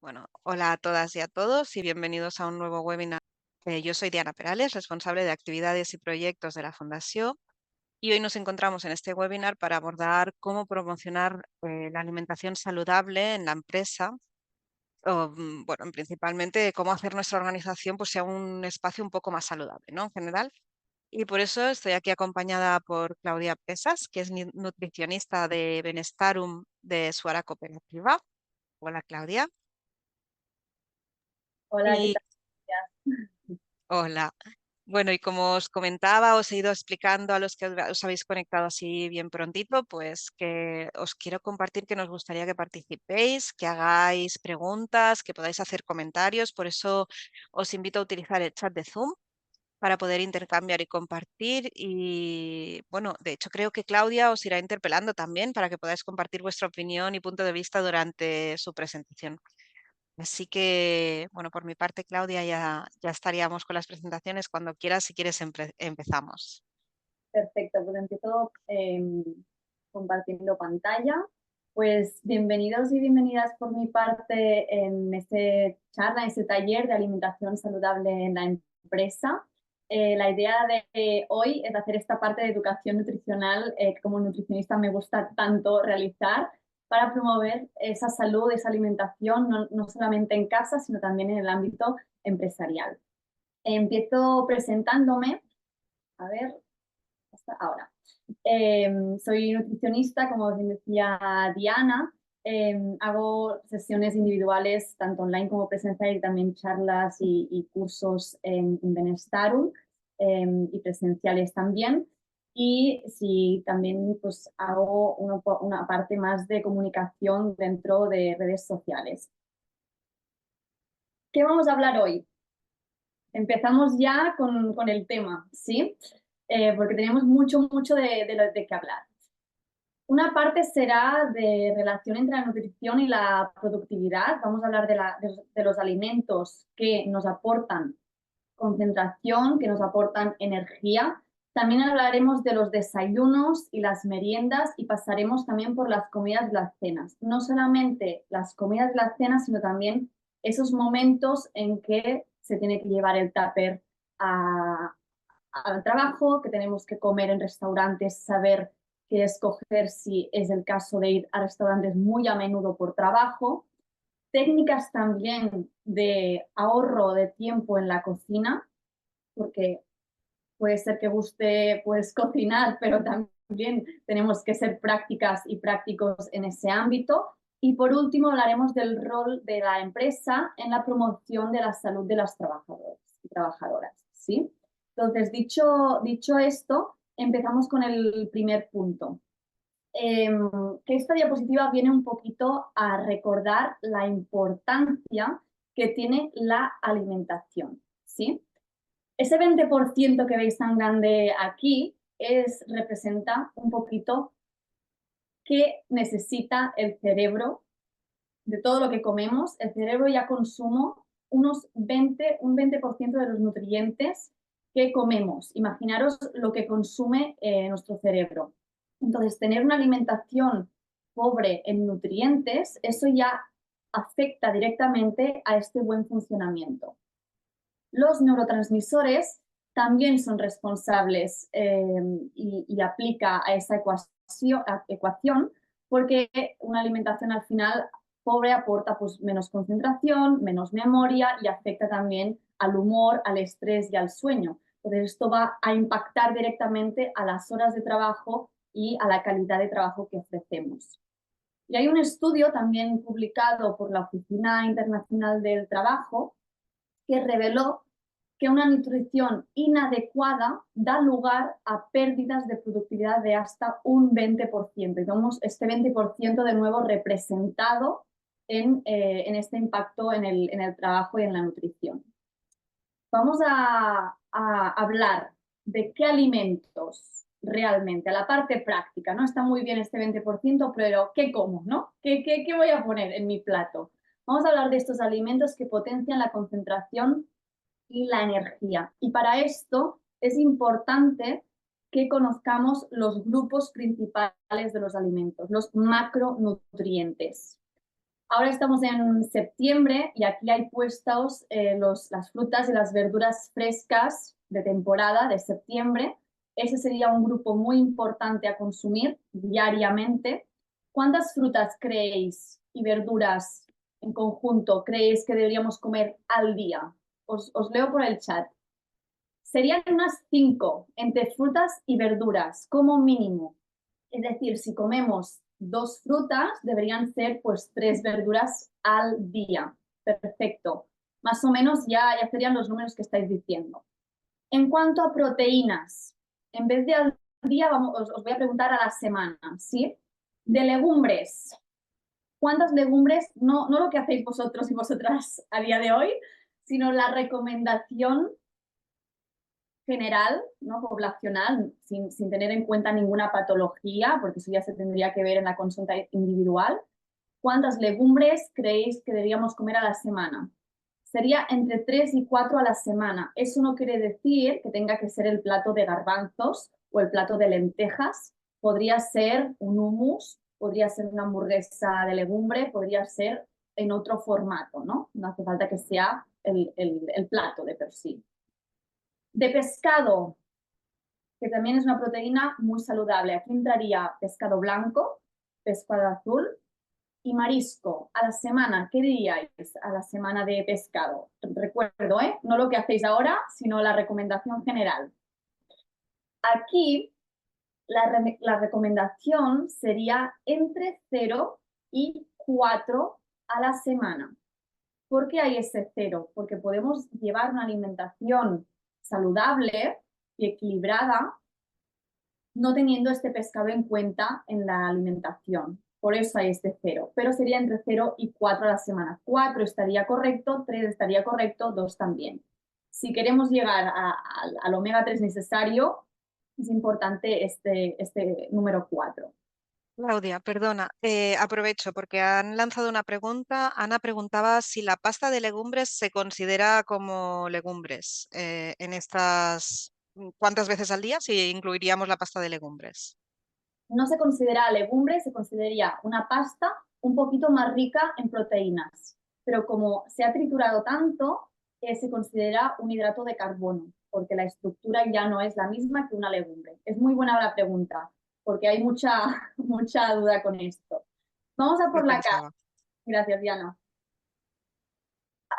Bueno, hola a todas y a todos y bienvenidos a un nuevo webinar. Yo soy Diana Perales, responsable de actividades y proyectos de la Fundación, y hoy nos encontramos en este webinar para abordar cómo promocionar la alimentación saludable en la empresa, bueno, principalmente cómo hacer nuestra organización pues, sea un espacio un poco más saludable, ¿no? En general. Y por eso estoy aquí acompañada por Claudia Pesas, que es nutricionista de Benestarum de Suara Cooperativa. Hola, Claudia. Hola, ¿qué Y tal? hola. Bueno, y como os comentaba, os he ido explicando a los que os habéis conectado así bien prontito, pues que os quiero compartir que nos gustaría que participéis, que hagáis preguntas, que podáis hacer comentarios. Por eso os invito a utilizar el chat de Zoom para poder intercambiar y compartir. Y bueno, de hecho creo que Claudia os irá interpelando también para que podáis compartir vuestra opinión y punto de vista durante su presentación. Así que, bueno, por mi parte, Claudia, ya estaríamos con las presentaciones. Cuando quieras, si quieres, empezamos. Perfecto, pues empiezo compartiendo pantalla. Pues bienvenidos y bienvenidas por mi parte en este charla, en este taller de alimentación saludable en la empresa. La idea de hoy es hacer esta parte de educación nutricional que como nutricionista me gusta tanto realizar para promover esa salud, esa alimentación, no solamente en casa, sino también en el ámbito empresarial. Empiezo presentándome. A ver, hasta ahora. Soy nutricionista, como bien decía Diana. Hago sesiones individuales, tanto online como presenciales, y también charlas y cursos en Benestarum y presenciales también. Y sí, también pues, hago una parte más de comunicación dentro de redes sociales. ¿Qué vamos a hablar hoy? Empezamos ya con el tema, ¿sí? Porque tenemos mucho de qué hablar. Una parte será de relación entre la nutrición y la productividad. Vamos a hablar de los alimentos que nos aportan concentración, que nos aportan energía. También hablaremos de los desayunos y las meriendas y pasaremos también por las comidas y las cenas. No solamente las comidas y las cenas, sino también esos momentos en que se tiene que llevar el tupper al trabajo, que tenemos que comer en restaurantes, saber qué escoger si es el caso de ir a restaurantes muy a menudo por trabajo. Técnicas también de ahorro de tiempo en la cocina, porque puede ser que guste pues cocinar, pero también tenemos que ser prácticas y prácticos en ese ámbito. Y por último hablaremos del rol de la empresa en la promoción de la salud de las trabajadoras y trabajadoras, ¿sí? Entonces, dicho esto, empezamos con el primer punto. Que esta diapositiva viene un poquito a recordar la importancia que tiene la alimentación, ¿sí? Ese 20% que veis tan grande aquí representa un poquito qué necesita el cerebro de todo lo que comemos. El cerebro ya consume un 20% de los nutrientes que comemos. Imaginaros lo que consume nuestro cerebro. Entonces, tener una alimentación pobre en nutrientes, eso ya afecta directamente a este buen funcionamiento. Los neurotransmisores también son responsables y aplica a esa ecuación porque una alimentación al final pobre aporta pues, menos concentración, menos memoria y afecta también al humor, al estrés y al sueño. Entonces esto va a impactar directamente a las horas de trabajo y a la calidad de trabajo que ofrecemos. Y hay un estudio también publicado por la Oficina Internacional del Trabajo que reveló que una nutrición inadecuada da lugar a pérdidas de productividad de hasta un 20%. Y vemos este 20% de nuevo representado en este impacto en el trabajo y en la nutrición. Vamos a hablar de qué alimentos realmente, a la parte práctica, ¿no? Está muy bien este 20%, pero ¿qué como, no? ¿Qué voy a poner en mi plato? Vamos a hablar de estos alimentos que potencian la concentración y la energía. Y para esto es importante que conozcamos los grupos principales de los alimentos, los macronutrientes. Ahora estamos en septiembre y aquí hay puestos las frutas y las verduras frescas de temporada de septiembre. Ese sería un grupo muy importante a consumir diariamente. ¿Cuántas frutas creéis y verduras en conjunto creéis que deberíamos comer al día? Os leo por el chat. Serían unas 5 entre frutas y verduras como mínimo. Es decir, si comemos 2 frutas, deberían ser pues 3 verduras al día. Perfecto. Más o menos ya serían los números que estáis diciendo. En cuanto a proteínas, en vez de al día, os voy a preguntar a la semana, ¿sí? De legumbres. ¿Cuántas legumbres? No lo que hacéis vosotros y vosotras a día de hoy, sino la recomendación general, ¿no? Poblacional, sin tener en cuenta ninguna patología, porque eso ya se tendría que ver en la consulta individual. ¿Cuántas legumbres creéis que deberíamos comer a la semana? Sería entre 3 y 4 a la semana. Eso no quiere decir que tenga que ser el plato de garbanzos o el plato de lentejas. Podría ser un hummus, podría ser una hamburguesa de legumbre, podría ser en otro formato, ¿no? No hace falta que sea el plato de per sí. De pescado, que también es una proteína muy saludable. Aquí entraría pescado blanco, pescado azul y marisco. A la semana, ¿qué diríais a la semana de pescado? Recuerdo, no lo que hacéis ahora, sino la recomendación general. Aquí la recomendación sería entre 0 y 4 a la semana. ¿Por qué hay ese 0? Porque podemos llevar una alimentación saludable y equilibrada no teniendo este pescado en cuenta en la alimentación. Por eso hay este 0, pero sería entre 0 y 4 a la semana. 4 estaría correcto, 3 estaría correcto, 2 también. Si queremos llegar al omega 3 necesario, es importante este número 4. Claudia, perdona, aprovecho porque han lanzado una pregunta. Ana preguntaba si la pasta de legumbres se considera como legumbres en estas, ¿cuántas veces al día? Si incluiríamos la pasta de legumbres. No se considera legumbre, se consideraría una pasta un poquito más rica en proteínas, pero como se ha triturado tanto, se considera un hidrato de carbono, porque la estructura ya no es la misma que una legumbre. Es muy buena la pregunta, porque hay mucha, mucha duda con esto. Vamos a Lo por la carne. pensaba. Gracias, Diana.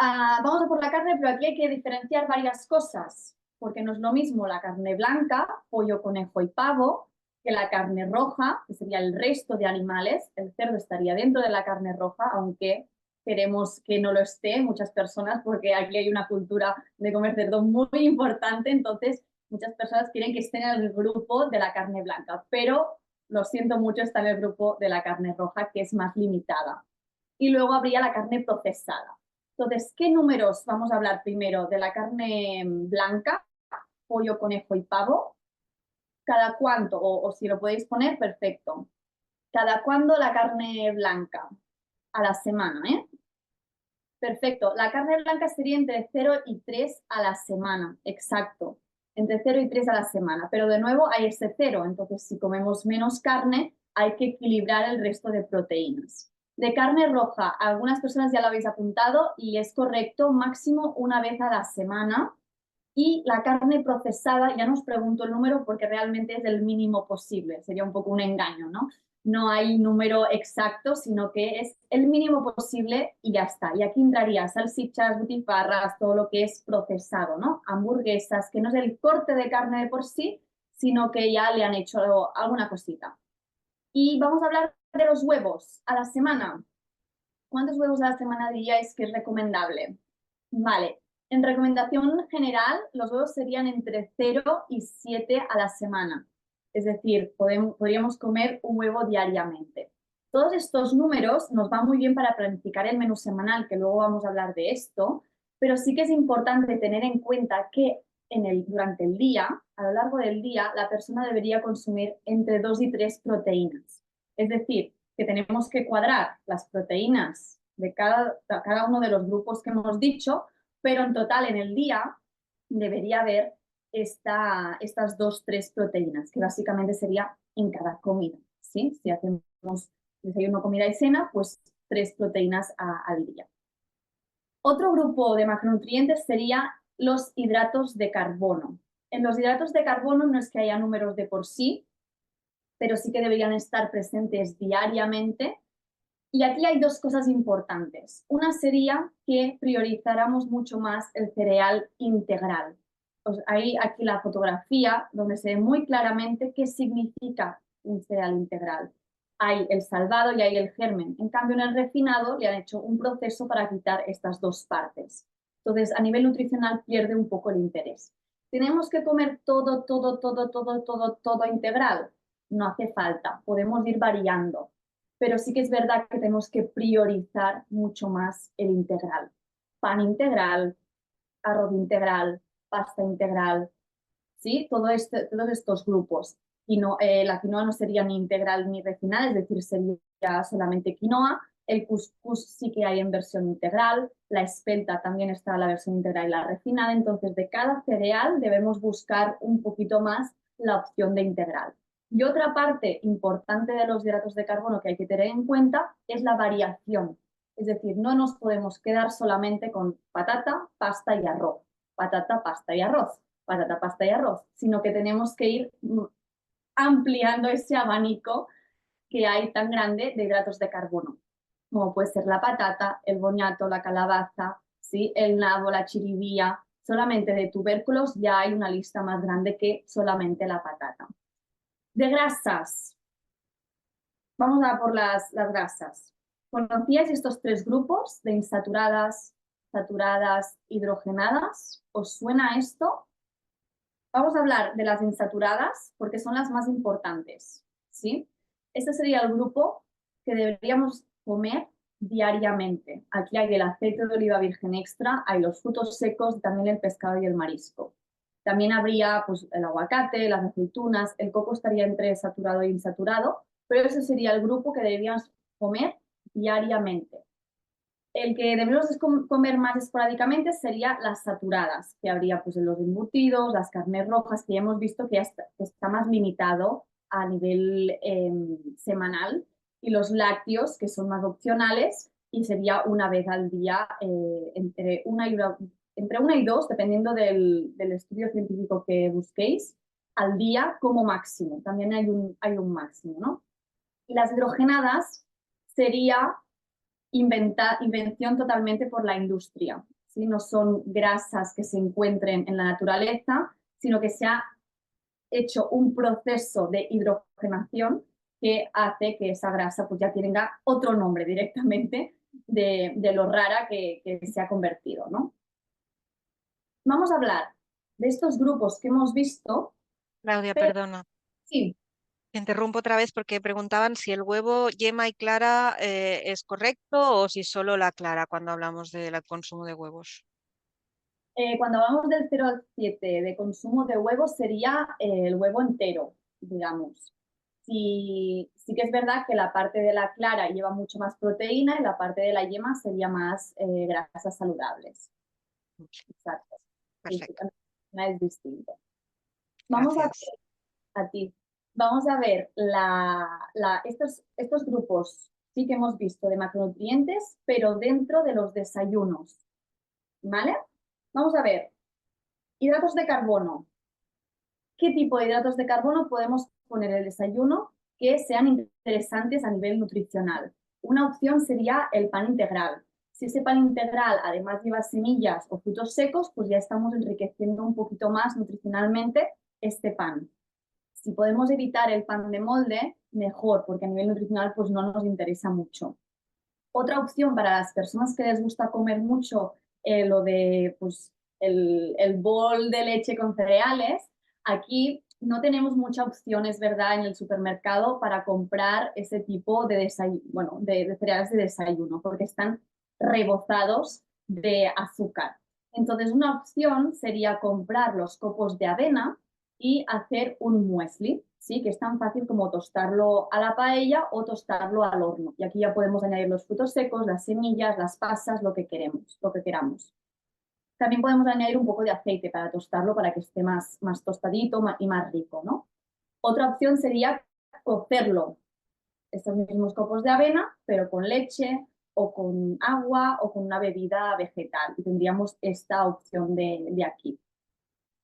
Vamos a por la carne, pero aquí hay que diferenciar varias cosas, porque no es lo mismo la carne blanca, pollo, conejo y pavo, que la carne roja, que sería el resto de animales. El cerdo estaría dentro de la carne roja, aunque queremos que no lo esté muchas personas, porque aquí hay una cultura de comer cerdo muy importante, entonces muchas personas quieren que esté en el grupo de la carne blanca, pero lo siento mucho, está en el grupo de la carne roja, que es más limitada. Y luego habría la carne procesada. Entonces, ¿qué números vamos a hablar primero? De la carne blanca, pollo, conejo y pavo. ¿Cada cuánto? O si lo podéis poner, perfecto. ¿Cada cuándo la carne blanca? A la semana, ¿eh? Perfecto. La carne blanca sería entre 0 y 3 a la semana. Exacto. Entre 0 y 3 a la semana. Pero de nuevo hay ese 0. Entonces, si comemos menos carne, hay que equilibrar el resto de proteínas. De carne roja, algunas personas ya lo habéis apuntado y es correcto, máximo una vez a la semana. Y la carne procesada, ya no os pregunto el número porque realmente es el mínimo posible, sería un poco un engaño, ¿no? No hay número exacto, sino que es el mínimo posible y ya está. Y aquí entraría salsichas, butifarras, todo lo que es procesado, ¿no? Hamburguesas, que no es el corte de carne de por sí, sino que ya le han hecho alguna cosita. Y vamos a hablar de los huevos a la semana. ¿Cuántos huevos a la semana diríais que es recomendable? Vale, en recomendación general, los huevos serían entre 0 y 7 a la semana. Es decir, podríamos comer un huevo diariamente. Todos estos números nos van muy bien para planificar el menú semanal, que luego vamos a hablar de esto, pero sí que es importante tener en cuenta que durante el día, a lo largo del día, la persona debería consumir entre 2 y 3 proteínas. Es decir, que tenemos que cuadrar las proteínas de cada uno de los grupos que hemos dicho, pero en total en el día debería haber estas 2-3 proteínas, que básicamente sería en cada comida. ¿Sí? Si hacemos desayuno, comida y cena, pues 3 proteínas al día. Otro grupo de macronutrientes sería los hidratos de carbono. En los hidratos de carbono no es que haya números de por sí, pero sí que deberían estar presentes diariamente. Y aquí hay dos cosas importantes. Una sería que priorizáramos mucho más el cereal integral. Pues hay aquí la fotografía donde se ve muy claramente qué significa un cereal integral. Hay el salvado y hay el germen. En cambio, en el refinado le han hecho un proceso para quitar estas dos partes. Entonces, a nivel nutricional pierde un poco el interés. ¿Tenemos que comer todo integral? No hace falta. Podemos ir variando, pero sí que es verdad que tenemos que priorizar mucho más el integral. Pan integral, arroz integral, pasta integral, ¿sí? todos estos grupos. La quinoa no sería ni integral ni refinada, es decir, sería solamente quinoa. El cuscús sí que hay en versión integral, la espelta también está en la versión integral y la refinada, entonces de cada cereal debemos buscar un poquito más la opción de integral. Y otra parte importante de los hidratos de carbono que hay que tener en cuenta es la variación. Es decir, no nos podemos quedar solamente con patata, pasta y arroz. Patata, pasta y arroz. Patata, pasta y arroz. Sino que tenemos que ir ampliando ese abanico que hay tan grande de hidratos de carbono, como puede ser la patata, el boniato, la calabaza, ¿sí? El nabo, la chiribía. Solamente de tubérculos ya hay una lista más grande que solamente la patata. De grasas. Vamos a por las grasas. ¿Conocíais estos 3 grupos de insaturadas, saturadas, hidrogenadas? ¿Os suena esto? Vamos a hablar de las insaturadas porque son las más importantes, ¿sí? Este sería el grupo que deberíamos comer diariamente. Aquí hay el aceite de oliva virgen extra, hay los frutos secos, también el pescado y el marisco. También habría pues, el aguacate, las aceitunas, el coco estaría entre saturado e insaturado, pero ese sería el grupo que deberíamos comer diariamente. El que debemos comer más esporádicamente sería las saturadas, que habría pues, en los embutidos, las carnes rojas, que ya hemos visto que está más limitado a nivel semanal, y los lácteos, que son más opcionales, y sería una vez al día, entre una y dos, dependiendo del estudio científico que busquéis, al día como máximo. También hay un máximo, ¿no? Y las hidrogenadas sería invención totalmente por la industria. ¿Sí? No son grasas que se encuentren en la naturaleza, sino que se ha hecho un proceso de hidrogenación que hace que esa grasa pues, ya tenga otro nombre directamente de lo rara que se ha convertido, ¿no? Vamos a hablar de estos grupos que hemos visto. Claudia, Pero, perdona. sí, Te interrumpo otra vez porque preguntaban si el huevo, yema y clara es correcto o si solo la clara cuando hablamos del consumo de huevos. cuando hablamos del 0 al 7 de consumo de huevos sería el huevo entero, digamos. Sí que es verdad que la parte de la clara lleva mucho más proteína y la parte de la yema sería más grasas saludables. Exacto. Sí, sí, Perfecto, es distinto. Vamos a gracias. ver a ti. Vamos a ver estos grupos sí que hemos visto de macronutrientes, pero dentro de los desayunos. ¿Vale? Vamos a ver. Hidratos de carbono. ¿Qué tipo de hidratos de carbono podemos poner en el desayuno que sean interesantes a nivel nutricional? Una opción sería el pan integral. Si ese pan integral además lleva semillas o frutos secos, pues ya estamos enriqueciendo un poquito más nutricionalmente este pan. Si podemos evitar el pan de molde, mejor, porque a nivel nutricional pues no nos interesa mucho. Otra opción para las personas que les gusta comer mucho lo de pues, el bol de leche con cereales, aquí no tenemos mucha opción, es verdad, en el supermercado para comprar ese tipo de, bueno, de cereales de desayuno, porque están rebozados de azúcar. Entonces, una opción sería comprar los copos de avena y hacer un muesli, ¿sí? Que es tan fácil como tostarlo a la paella o tostarlo al horno. Y aquí ya podemos añadir los frutos secos, las semillas, las pasas, lo que queramos. También podemos añadir un poco de aceite para tostarlo para que esté más tostadito y más rico, ¿no? Otra opción sería cocerlo, estos mismos copos de avena, pero con leche o con agua o con una bebida vegetal. Y tendríamos esta opción de aquí.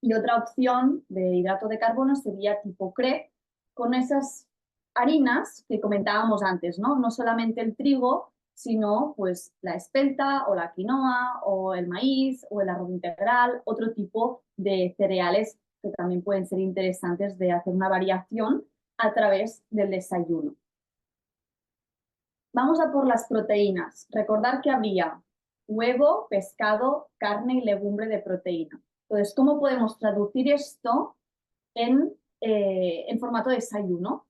Y otra opción de hidrato de carbono sería tipo crepe, con esas harinas que comentábamos antes, ¿no? No solamente el trigo, sino pues la espelta o la quinoa o el maíz o el arroz integral, otro tipo de cereales que también pueden ser interesantes de hacer una variación a través del desayuno. Vamos a por las proteínas. Recordar que habría huevo, pescado, carne y legumbre de proteína. Entonces, ¿cómo podemos traducir esto en formato desayuno?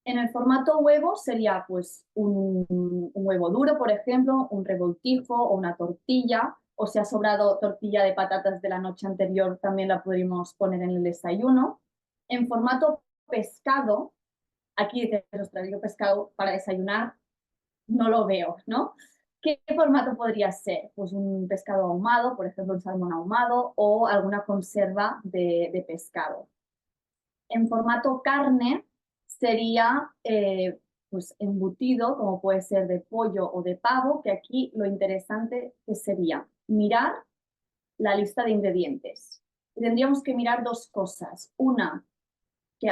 En el formato huevo sería pues un huevo duro, por ejemplo, un revoltijo o una tortilla, o si ha sobrado tortilla de patatas de la noche anterior, también la podríamos poner en el desayuno. En formato pescado, aquí dice, os traigo pescado para desayunar, no lo veo, ¿no? ¿Qué formato podría ser? Pues un pescado ahumado, por ejemplo, un salmón ahumado o alguna conserva de pescado. En formato carne sería pues embutido, como puede ser de pollo o de pavo, que aquí lo interesante que sería mirar la lista de ingredientes. Y tendríamos que mirar dos cosas. Una, que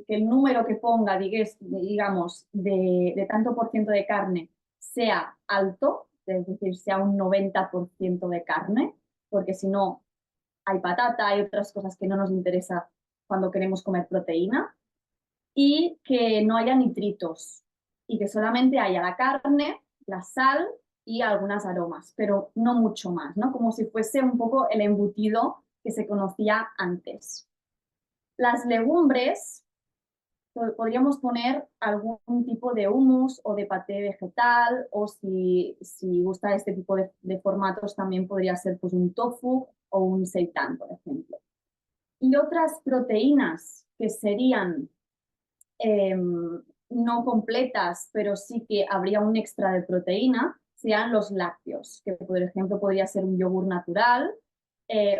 el número que ponga, digamos, de tanto por ciento de carne sea alto, es decir, sea un 90% de carne, porque si no, hay patata, hay otras cosas que no nos interesa cuando queremos comer proteína, y que no haya nitritos, y que solamente haya la carne, la sal y algunas aromas, pero no mucho más, ¿no? Como si fuese un poco el embutido que se conocía antes. Las legumbres, podríamos poner algún tipo de hummus o de paté vegetal, o si gusta este tipo de formatos también podría ser pues un tofu o un seitan, por ejemplo. Y otras proteínas que serían no completas, pero sí que habría un extra de proteína, serían los lácteos, que por ejemplo podría ser un yogur natural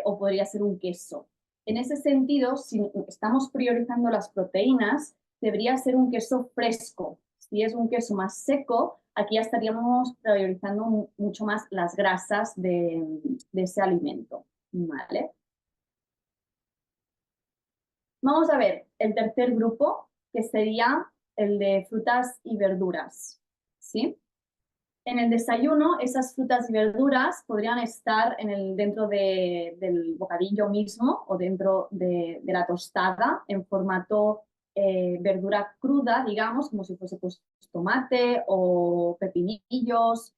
o podría ser un queso. En ese sentido, si estamos priorizando las proteínas, debería ser un queso fresco. Si es un queso más seco, aquí ya estaríamos priorizando mucho más las grasas de ese alimento. ¿Vale? Vamos a ver el tercer grupo, que sería el de frutas y verduras. ¿Sí? En el desayuno, esas frutas y verduras podrían estar dentro del bocadillo mismo o dentro de la tostada en formato verdura cruda, digamos, como si fuese pues, tomate o pepinillos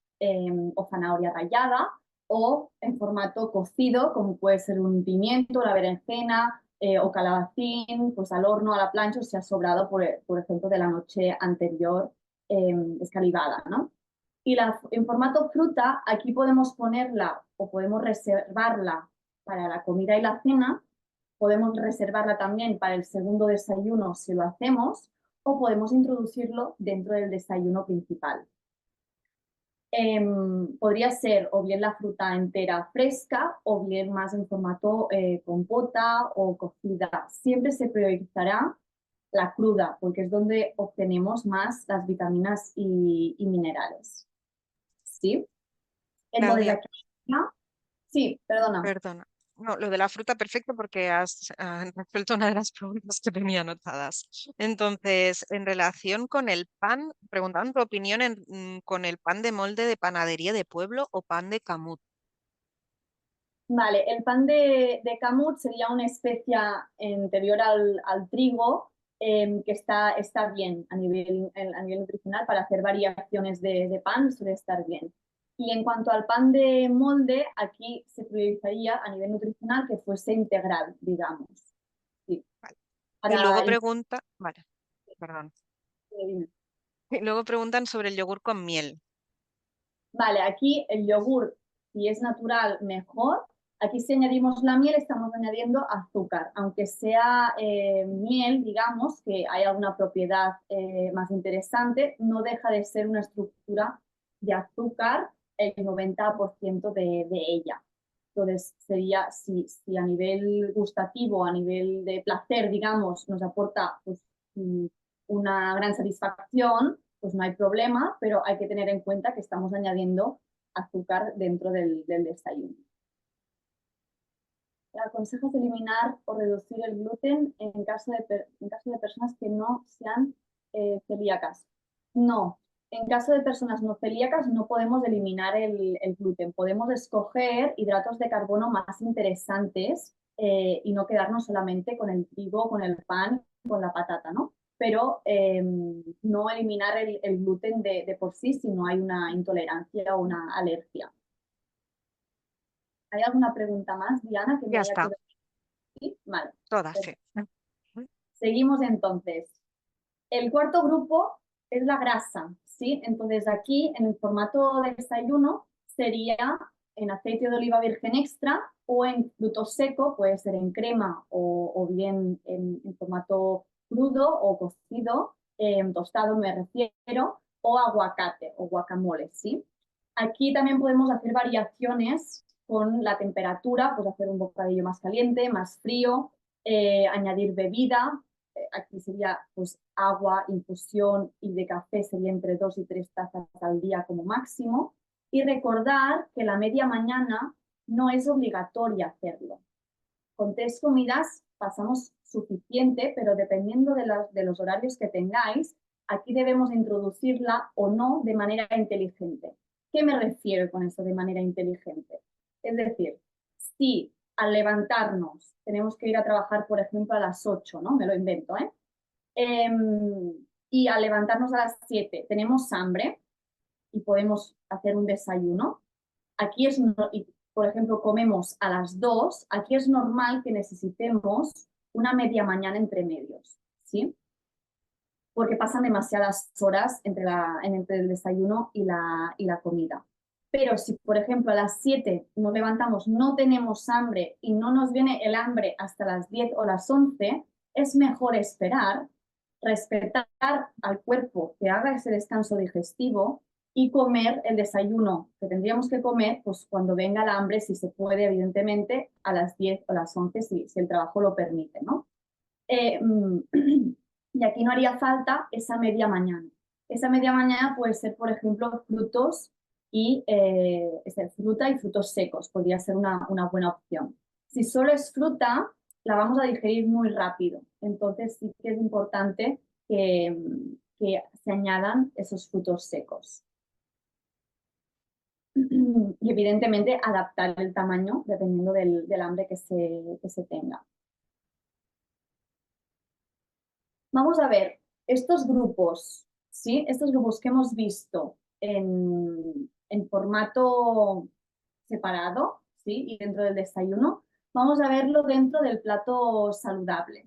o zanahoria rallada, o en formato cocido, como puede ser un pimiento, la berenjena o calabacín, pues al horno, a la plancha, o si ha sobrado, por ejemplo, de la noche anterior escalivada, ¿no? Y en formato fruta, aquí podemos ponerla o podemos reservarla para la comida y la cena, podemos reservarla también para el segundo desayuno si lo hacemos, o podemos introducirlo dentro del desayuno principal. Podría ser o bien la fruta entera fresca o bien más en formato compota o cocida. Siempre se priorizará la cruda porque es donde obtenemos más las vitaminas y minerales. ¿Sí? Entonces Claudia, aquí, ¿no? Sí, perdona. perdona. No, lo de la fruta, perfecto, porque has resuelto una de las preguntas que tenía anotadas. Entonces, en relación con el pan, preguntaban tu opinión con el pan de molde de panadería de pueblo o pan de Camut. Vale, el pan de Camut sería una especia anterior al trigo que está bien a nivel nutricional para hacer variaciones de pan, suele estar bien. Y en cuanto al pan de molde, aquí se priorizaría a nivel nutricional que fuese integral, digamos. Sí. Y Para luego pregunta, vale, perdón. el- Y luego preguntan sobre el yogur con miel. Vale, aquí el yogur, si es natural, mejor. Aquí si añadimos la miel, estamos añadiendo azúcar. Aunque sea miel, digamos, que hay alguna propiedad más interesante, no deja de ser una estructura de azúcar el 90% de ella. Entonces, sería, si a nivel gustativo, a nivel de placer, digamos, nos aporta pues, una gran satisfacción, pues no hay problema, pero hay que tener en cuenta que estamos añadiendo azúcar dentro del desayuno. ¿Aconsejas eliminar o reducir el gluten en caso de personas que no sean celíacas? No, en caso de personas no celíacas no podemos eliminar el gluten. Podemos escoger hidratos de carbono más interesantes y no quedarnos solamente con el trigo, con el pan, con la patata, ¿no? Pero no eliminar el gluten de por sí si no hay una intolerancia o una alergia. ¿Hay alguna pregunta más, Diana, que me Ya haya está, quedado? ¿Sí? Vale. todas, sí. Seguimos entonces. El cuarto grupo es la grasa, ¿sí? Entonces aquí en el formato de desayuno sería en aceite de oliva virgen extra o en fruto seco, puede ser en crema o bien en formato crudo o cocido, tostado me refiero, o aguacate o guacamole, ¿sí? Aquí también podemos hacer variaciones con la temperatura, pues hacer un bocadillo más caliente, más frío, añadir bebida, aquí sería pues agua, infusión y de café sería entre 2 y 3 tazas al día como máximo. Y recordar que la media mañana no es obligatoria hacerlo. Con 3 comidas pasamos suficiente, pero dependiendo de los horarios que tengáis, aquí debemos introducirla o no de manera inteligente. ¿Qué me refiero con eso de manera inteligente? Es decir, si al levantarnos tenemos que ir a trabajar, por ejemplo, a las 8, ¿no? Me lo invento, ¿eh? Y al levantarnos a las 7 tenemos hambre y podemos hacer un desayuno. Aquí es, y por ejemplo, comemos a las 2, aquí es normal que necesitemos una media mañana entre medios, ¿sí? Porque pasan demasiadas horas entre el desayuno y la comida. Pero si, por ejemplo, a las 7 nos levantamos, no tenemos hambre y no nos viene el hambre hasta las 10 o las 11, es mejor esperar, respetar al cuerpo que haga ese descanso digestivo y comer el desayuno que tendríamos que comer pues cuando venga el hambre, si se puede, evidentemente, a las 10 o las 11, si el trabajo lo permite, ¿no? Y aquí no haría falta esa media mañana. Esa media mañana puede ser, por ejemplo, frutos y fruta y frutos secos. Podría ser una buena opción. Si solo es fruta, la vamos a digerir muy rápido. Entonces sí que es importante que se añadan esos frutos secos. Y evidentemente adaptar el tamaño dependiendo del hambre que se tenga. Vamos a ver, estos grupos, ¿sí? Estos grupos que hemos visto en formato separado, ¿sí? Y dentro del desayuno, vamos a verlo dentro del plato saludable.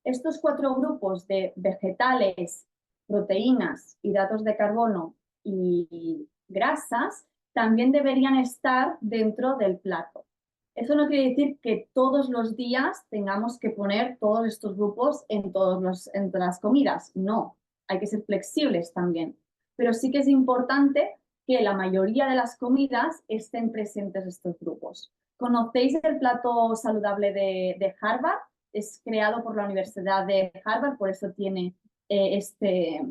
Estos 4 grupos de vegetales, proteínas, hidratos de carbono y grasas también deberían estar dentro del plato. Eso no quiere decir que todos los días tengamos que poner todos estos grupos en todas las comidas. No, hay que ser flexibles también. Pero sí que es importante que la mayoría de las comidas estén presentes estos grupos. ¿Conocéis el plato saludable de Harvard? Es creado por la Universidad de Harvard, por eso tiene este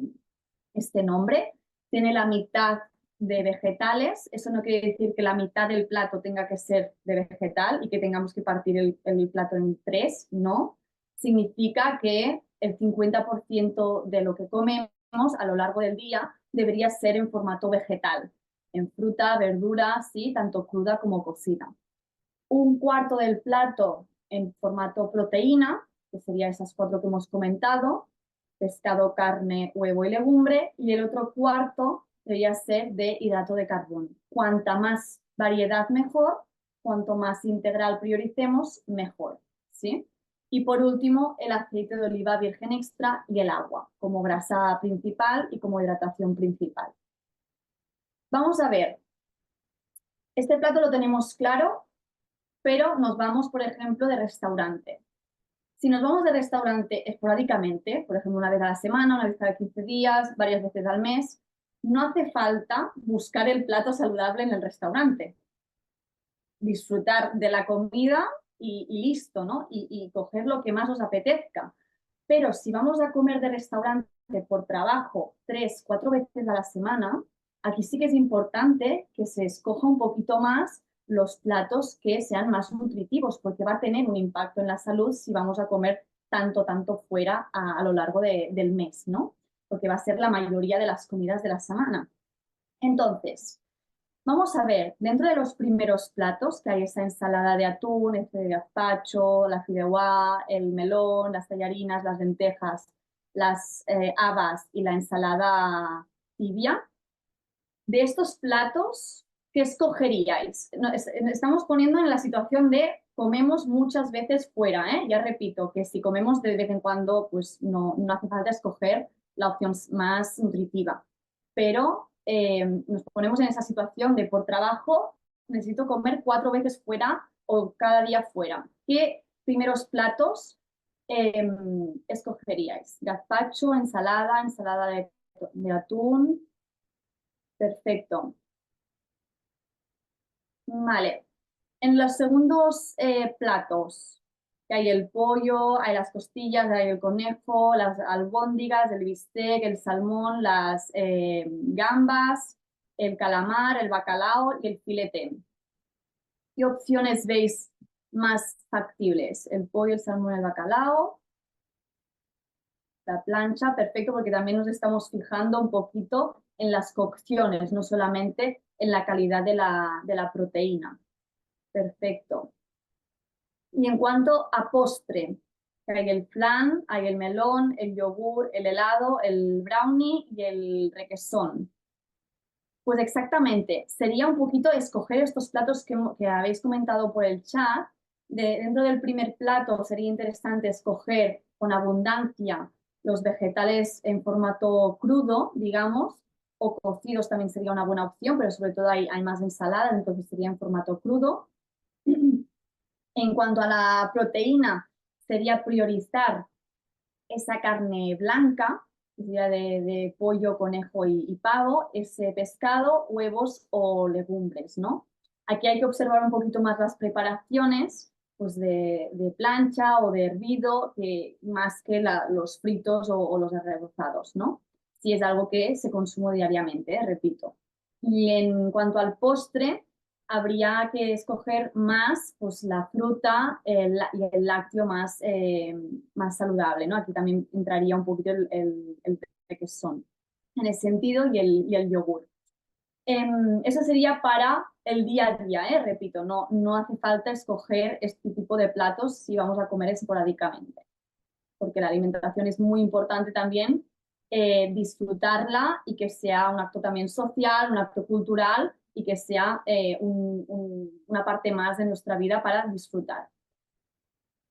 nombre. Tiene la mitad de vegetales, eso no quiere decir que la mitad del plato tenga que ser de vegetal y que tengamos que partir el plato en 3, no. Significa que el 50% de lo que comemos a lo largo del día debería ser en formato vegetal, en fruta, verdura, sí, tanto cruda como cocida. Un cuarto del plato en formato proteína, que serían esas 4 que hemos comentado, pescado, carne, huevo y legumbre, y el otro cuarto debería ser de hidrato de carbono. Cuanta más variedad mejor, cuanto más integral prioricemos, mejor, ¿sí? Y por último, el aceite de oliva virgen extra y el agua, como grasa principal y como hidratación principal. Vamos a ver, este plato lo tenemos claro, pero nos vamos, por ejemplo, de restaurante. Si nos vamos de restaurante esporádicamente, por ejemplo, una vez a la semana, una vez cada 15 días, varias veces al mes, no hace falta buscar el plato saludable en el restaurante. Disfrutar de la comida y listo, ¿no? Y coger lo que más os apetezca. Pero si vamos a comer de restaurante por trabajo 3-4 veces a la semana, aquí sí que es importante que se escoja un poquito más los platos que sean más nutritivos, porque va a tener un impacto en la salud si vamos a comer tanto fuera a lo largo del mes, ¿no? Porque va a ser la mayoría de las comidas de la semana. Entonces, vamos a ver, dentro de los primeros platos que hay esa ensalada de atún, el gazpacho, la fideuá, el melón, las tallarinas, las lentejas, las habas y la ensalada tibia. De estos platos, ¿qué escogeríais? Estamos poniendo en la situación de comemos muchas veces fuera, ¿eh? Ya repito, que si comemos de vez en cuando, pues no hace falta escoger la opción más nutritiva. Pero nos ponemos en esa situación de por trabajo necesito comer 4 veces fuera o cada día fuera. ¿Qué primeros platos escogeríais? Gazpacho, ensalada de atún. Perfecto. Vale. En los segundos platos, que hay el pollo, hay las costillas, hay el conejo, las albóndigas, el bistec, el salmón, las gambas, el calamar, el bacalao y el filete. ¿Qué opciones veis más factibles? El pollo, el salmón, el bacalao, la plancha, perfecto, porque también nos estamos fijando un poquito en las cocciones, no solamente en la calidad de la proteína. Perfecto. Y en cuanto a postre, hay el flan, hay el melón, el yogur, el helado, el brownie y el requesón. Pues exactamente, sería un poquito escoger estos platos que habéis comentado por el chat. Dentro del primer plato sería interesante escoger con abundancia los vegetales en formato crudo, digamos, o cocidos también sería una buena opción, pero sobre todo hay más ensalada, entonces sería en formato crudo. En cuanto a la proteína, sería priorizar esa carne blanca, que sería de pollo, conejo y pavo, ese pescado, huevos o legumbres, ¿no? Aquí hay que observar un poquito más las preparaciones, pues de plancha o de hervido, más que los fritos o los arrozados, ¿no? Si es algo que se consume diariamente, repito. Y en cuanto al postre, habría que escoger más pues, la fruta y el lácteo más saludable, ¿no? Aquí también entraría un poquito el requesón en ese sentido y el yogur. Eso sería para el día a día, repito, no hace falta escoger este tipo de platos si vamos a comer esporádicamente, porque la alimentación es muy importante también, disfrutarla y que sea un acto también social, un acto cultural y que sea una parte más de nuestra vida para disfrutar.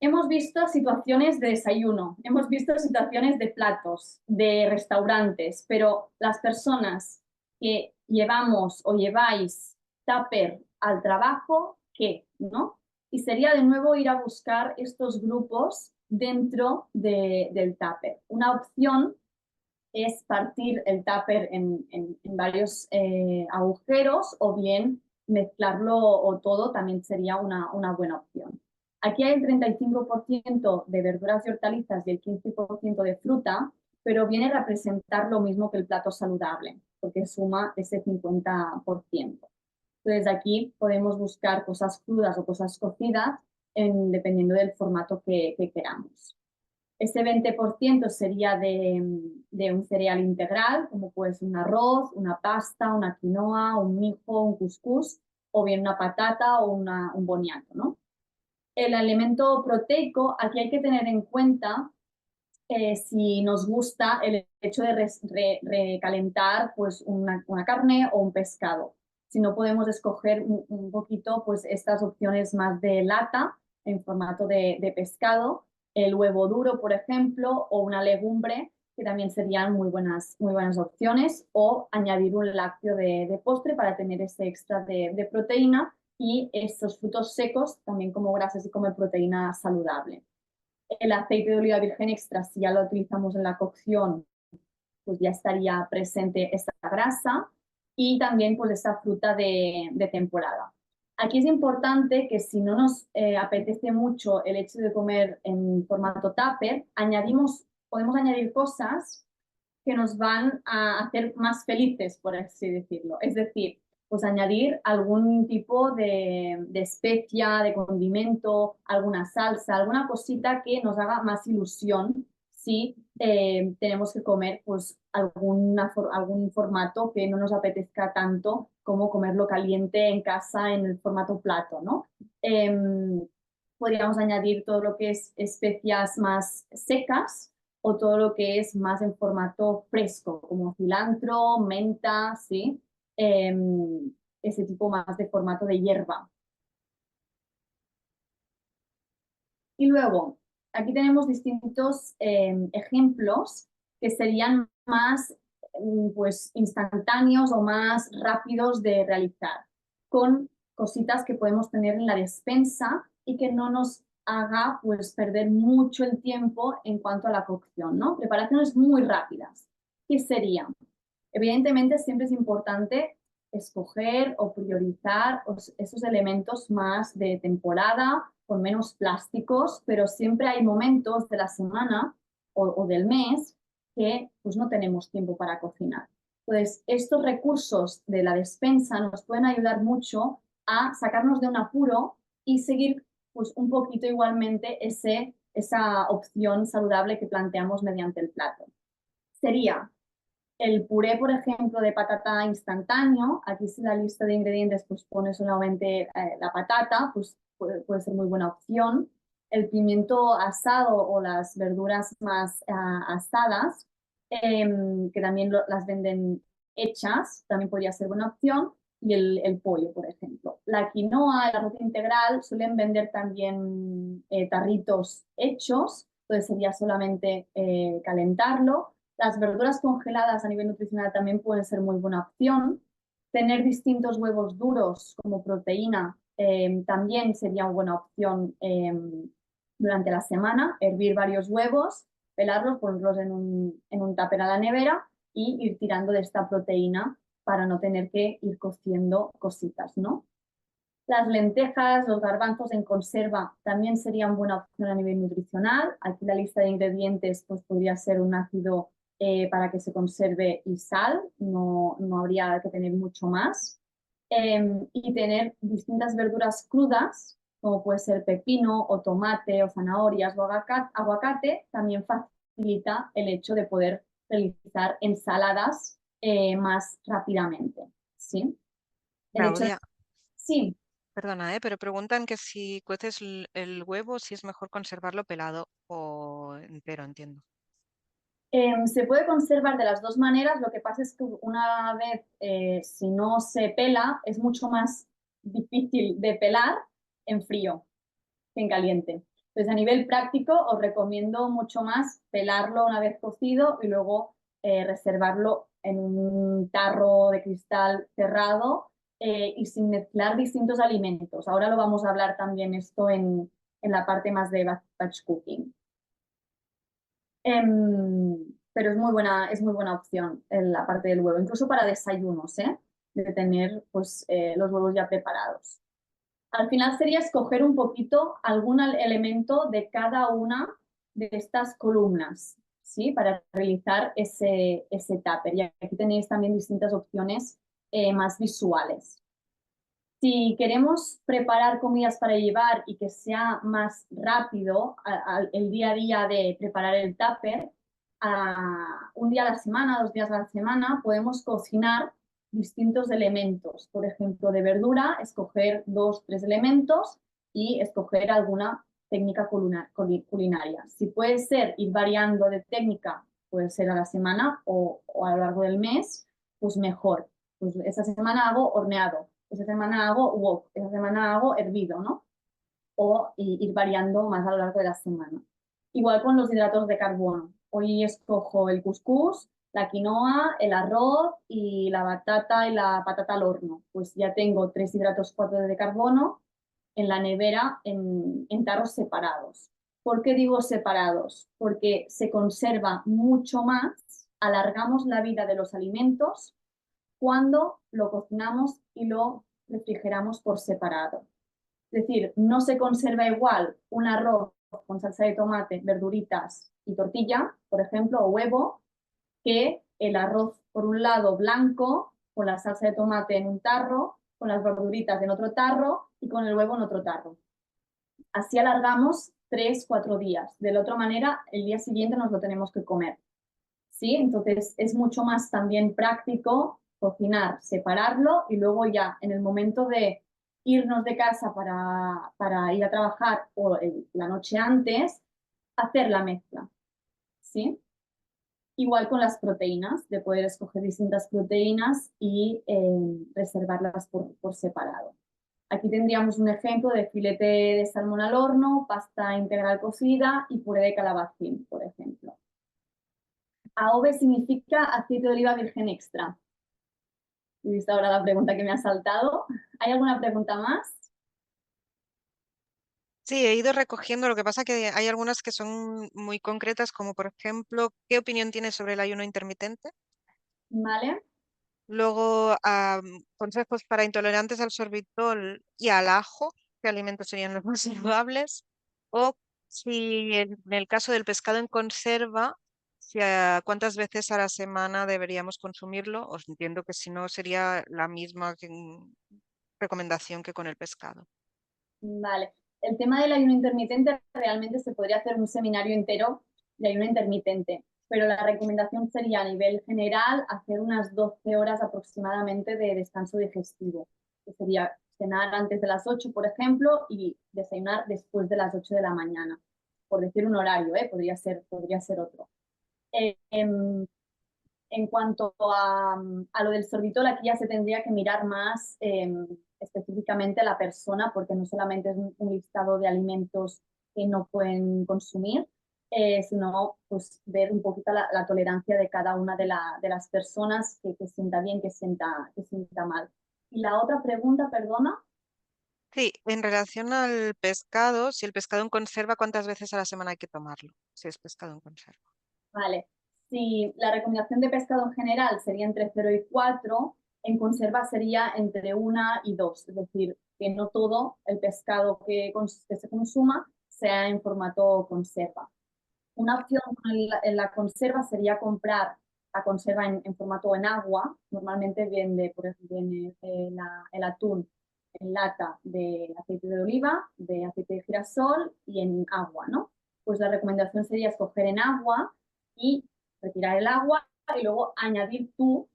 Hemos visto situaciones de desayuno, hemos visto situaciones de platos, de restaurantes, pero las personas que llevamos o lleváis tupper al trabajo, ¿qué? ¿No? Y sería de nuevo ir a buscar estos grupos dentro del tupper. Una opción es partir el tupper en varios agujeros o bien mezclarlo o todo también sería una buena opción. Aquí hay el 35% de verduras y hortalizas y el 15% de fruta, pero viene a representar lo mismo que el plato saludable, porque suma ese 50%. Entonces aquí podemos buscar cosas crudas o cosas cocidas dependiendo del formato que queramos. Ese 20% sería de un cereal integral, como puede ser un arroz, una pasta, una quinoa, un mijo, un cuscús, o bien una patata o un boniato, ¿no? El alimento proteico, aquí hay que tener en cuenta si nos gusta el hecho de recalentar pues una carne o un pescado. Si no podemos escoger un poquito pues estas opciones más de lata en formato de pescado, el huevo duro, por ejemplo, o una legumbre, que también serían muy buenas opciones, o añadir un lácteo de postre para tener ese extra de proteína y estos frutos secos también como grasas y como proteína saludable. El aceite de oliva virgen extra, si ya lo utilizamos en la cocción, pues ya estaría presente esta grasa y también pues esta fruta de temporada. Aquí es importante que si no nos apetece mucho el hecho de comer en formato tupper, podemos añadir cosas que nos van a hacer más felices, por así decirlo. Es decir, pues añadir algún tipo de especia, de condimento, alguna salsa, alguna cosita que nos haga más ilusión si tenemos que comer pues algún formato que no nos apetezca tanto como comerlo caliente en casa en el formato plato, ¿no? Podríamos añadir todo lo que es especias más secas o todo lo que es más en formato fresco, como cilantro, menta, ¿sí? Ese tipo más de formato de hierba. Y luego, aquí tenemos distintos ejemplos que serían más pues, instantáneos o más rápidos de realizar, con cositas que podemos tener en la despensa y que no nos haga pues, perder mucho el tiempo en cuanto a la cocción, ¿no? Preparaciones muy rápidas. ¿Qué serían? Evidentemente, siempre es importante escoger o priorizar esos elementos más de temporada, con menos plásticos, pero siempre hay momentos de la semana o del mes que pues no tenemos tiempo para cocinar. Entonces, estos recursos de la despensa nos pueden ayudar mucho a sacarnos de un apuro y seguir pues, un poquito igualmente esa opción saludable que planteamos mediante el plato. Sería el puré, por ejemplo, de patata instantáneo, aquí si la lista de ingredientes pues pone solamente la patata, pues puede ser muy buena opción. El pimiento asado o las verduras más asadas, que también las venden hechas, también podría ser buena opción. Y el pollo, por ejemplo. La quinoa, el arroz integral, suelen vender también tarritos hechos, entonces sería solamente calentarlo. Las verduras congeladas a nivel nutricional también pueden ser muy buena opción. Tener distintos huevos duros como proteína también sería una buena opción durante la semana. Hervir varios huevos, pelarlos, ponerlos en un tupper a la nevera y ir tirando de esta proteína para no tener que ir cociendo cositas, ¿no? Las lentejas, los garbanzos en conserva también serían buena opción a nivel nutricional. Aquí la lista de ingredientes pues, podría ser un ácido para que se conserve y sal, no habría que tener mucho más. Y tener distintas verduras crudas, como puede ser pepino o tomate o zanahorias o aguacate, también facilita el hecho de poder realizar ensaladas más rápidamente. ¿Sí? El hecho de... Claudia, Sí, perdona, pero preguntan que si cueces el huevo, si es mejor conservarlo pelado o entero, entiendo. Se puede conservar de las dos maneras, lo que pasa es que una vez, si no se pela, es mucho más difícil de pelar en frío que en caliente. Entonces, a nivel práctico, os recomiendo mucho más pelarlo una vez cocido y luego reservarlo en un tarro de cristal cerrado y sin mezclar distintos alimentos. Ahora lo vamos a hablar también esto en la parte más de batch cooking. Pero es muy buena opción la parte del huevo, incluso para desayunos, ¿eh? De tener pues, los huevos ya preparados. Al final sería escoger un poquito algún elemento de cada una de estas columnas, ¿sí? Para realizar ese tupper. Y aquí tenéis también distintas opciones más visuales. Si queremos preparar comidas para llevar y que sea más rápido el día a día de preparar el tupper, un día a la semana, 2 días a la semana, podemos cocinar distintos elementos. Por ejemplo, de verdura, escoger 2, 3 elementos y escoger alguna técnica culinaria. Si puede ser ir variando de técnica, puede ser a la semana o a lo largo del mes, pues mejor. Pues esa semana hago horneado, esa semana hago wok, esa semana hago hervido, ¿no? O ir variando más a lo largo de la semana. Igual con los hidratos de carbono. Hoy escojo el cuscús, la quinoa, el arroz y la batata y la patata al horno. Pues ya tengo 3 hidratos 4 de carbono en la nevera en tarros separados. ¿Por qué digo separados? Porque se conserva mucho más, alargamos la vida de los alimentos cuando lo cocinamos y lo refrigeramos por separado. Es decir, no se conserva igual un arroz con salsa de tomate, verduritas y tortilla, por ejemplo, o huevo, que el arroz, por un lado, blanco, con la salsa de tomate en un tarro, con las verduritas en otro tarro y con el huevo en otro tarro. Así alargamos 3-4 días. De la otra manera, el día siguiente nos lo tenemos que comer. ¿Sí? Entonces es mucho más también práctico cocinar, separarlo y luego ya en el momento de irnos de casa para ir a trabajar o la noche antes, hacer la mezcla. ¿Sí? Igual con las proteínas, de poder escoger distintas proteínas y reservarlas por separado. Aquí tendríamos un ejemplo de filete de salmón al horno, pasta integral cocida y puré de calabacín, por ejemplo. AOVE significa aceite de oliva virgen extra. He visto ahora la pregunta que me ha saltado. ¿Hay alguna pregunta más? Sí, he ido recogiendo, lo que pasa que hay algunas que son muy concretas, como por ejemplo, ¿qué opinión tienes sobre el ayuno intermitente? Vale. Luego, consejos para intolerantes al sorbitol y al ajo, ¿qué alimentos serían los más saludables? O si en el caso del pescado en conserva, si, ¿cuántas veces a la semana deberíamos consumirlo? Os entiendo que si no sería la misma recomendación que con el pescado. Vale. El tema del ayuno intermitente realmente se podría hacer un seminario entero de ayuno intermitente, pero la recomendación sería a nivel general hacer unas 12 horas aproximadamente de descanso digestivo, que sería cenar antes de las 8, por ejemplo, y desayunar después de las 8 de la mañana, por decir un horario, podría ser otro. Eh, en cuanto a lo del sorbitol, aquí ya se tendría que mirar más específicamente a la persona, porque no solamente es un listado de alimentos que no pueden consumir, sino pues, ver un poquito la tolerancia de cada una de las personas que sienta bien, que sienta mal. Y la otra pregunta, perdona. Sí, en relación al pescado, si el pescado en conserva, ¿cuántas veces a la semana hay que tomarlo? Si es pescado en conserva. Vale. Si la recomendación de pescado en general sería entre 0 y 4, en conserva sería entre 1 y 2. Es decir, que no todo el pescado que se consuma sea en formato conserva. Una opción en la conserva sería comprar la conserva en formato en agua. Normalmente viene, por ejemplo, el atún en lata de aceite de oliva, de aceite de girasol y en agua, ¿no? Pues la recomendación sería escoger en agua y retirar el agua y luego añadir tu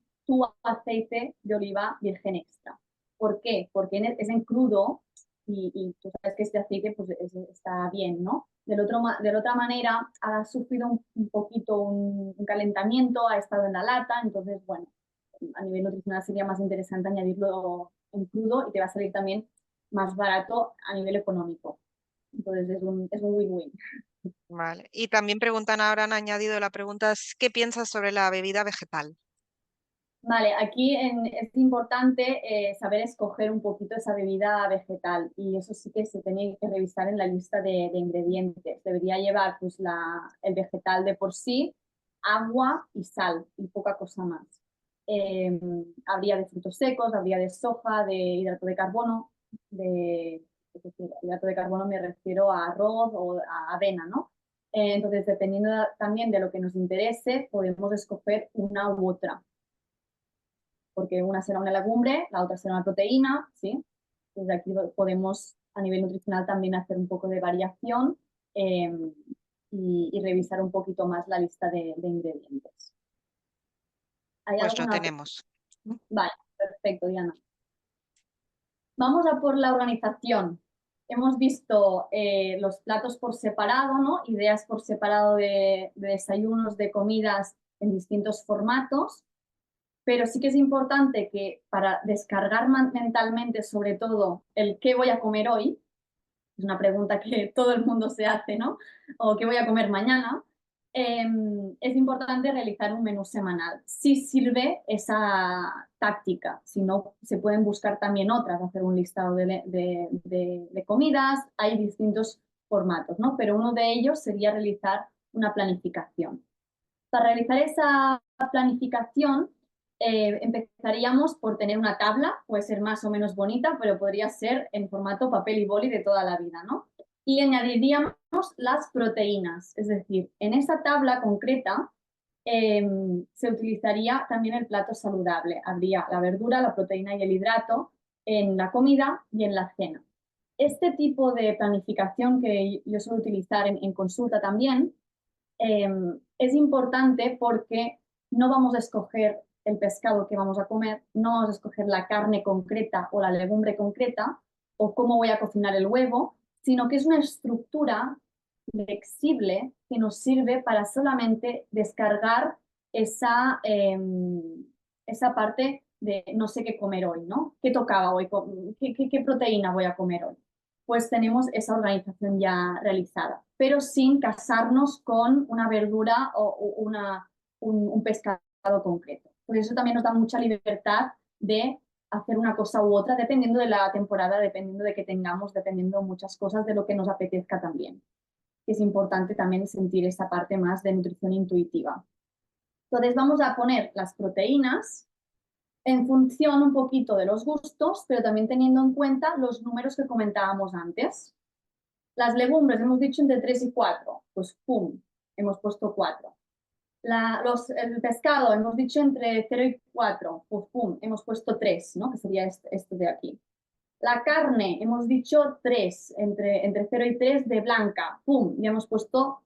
aceite de oliva virgen extra. ¿Por qué? Porque es en crudo y tú sabes que este aceite pues, está bien, ¿no? De la otra manera, ha sufrido un poquito un calentamiento, ha estado en la lata, entonces, bueno, a nivel nutricional sería más interesante añadirlo en crudo y te va a salir también más barato a nivel económico. Entonces es un win-win. Vale. Y también preguntan ahora, han añadido la pregunta, ¿qué piensas sobre la bebida vegetal? Vale, aquí es importante saber escoger un poquito esa bebida vegetal y eso sí que se tiene que revisar en la lista de ingredientes. Debería llevar pues, el vegetal de por sí, agua y sal y poca cosa más. Habría de frutos secos, habría de soja, de hidrato de carbono, es decir, hidrato de carbono me refiero a arroz o a avena, ¿no? Entonces, dependiendo también de lo que nos interese, podemos escoger una u otra porque una será una legumbre, la otra será una proteína, ¿sí? Desde aquí podemos a nivel nutricional también hacer un poco de variación eh, y revisar un poquito más la lista de ingredientes. ¿Hay Pues lo alguna? tenemos. Vale, perfecto, Diana. Vamos a por la organización. Hemos visto los platos por separado, ¿no? Ideas por separado de desayunos, de comidas en distintos formatos. Pero sí que es importante que para descargar mentalmente, sobre todo, el qué voy a comer hoy, es una pregunta que todo el mundo se hace, ¿no? O qué voy a comer mañana, es importante realizar un menú semanal. Si sirve esa táctica, si no, se pueden buscar también otras, hacer un listado de comidas, hay distintos formatos, ¿no? Pero uno de ellos sería realizar una planificación. Para realizar esa planificación, empezaríamos por tener una tabla, puede ser más o menos bonita, pero podría ser en formato papel y boli de toda la vida, ¿no? Y añadiríamos las proteínas, es decir, en esa tabla concreta se utilizaría también el plato saludable. Habría la verdura, la proteína y el hidrato en la comida y en la cena. Este tipo de planificación que yo suelo utilizar en consulta también es importante porque no vamos a escoger el pescado que vamos a comer, no vamos a escoger la carne concreta o la legumbre concreta o cómo voy a cocinar el huevo, sino que es una estructura flexible que nos sirve para solamente descargar esa parte de no sé qué comer hoy, ¿no? ¿Qué tocaba hoy? ¿Qué proteína voy a comer hoy? Pues tenemos esa organización ya realizada, pero sin casarnos con una verdura o un pescado concreto. Por eso también nos da mucha libertad de hacer una cosa u otra, dependiendo de la temporada, dependiendo de que tengamos, dependiendo de muchas cosas, de lo que nos apetezca también. Es importante también sentir esa parte más de nutrición intuitiva. Entonces vamos a poner las proteínas en función un poquito de los gustos, pero también teniendo en cuenta los números que comentábamos antes. Las legumbres hemos dicho entre 3 y 4, pues pum, hemos puesto 4. El pescado hemos dicho entre 0 y 4, pues pum, hemos puesto 3, ¿no? Que sería este de aquí. La carne hemos dicho 3, entre 0 y 3 de blanca, pum, ya hemos puesto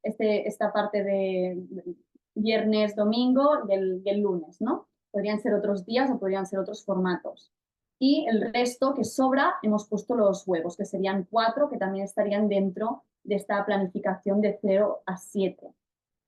esta parte de viernes, domingo y el lunes, ¿no? Podrían ser otros días o podrían ser otros formatos. Y el resto que sobra hemos puesto los huevos, que serían 4, que también estarían dentro de esta planificación de 0 a 7.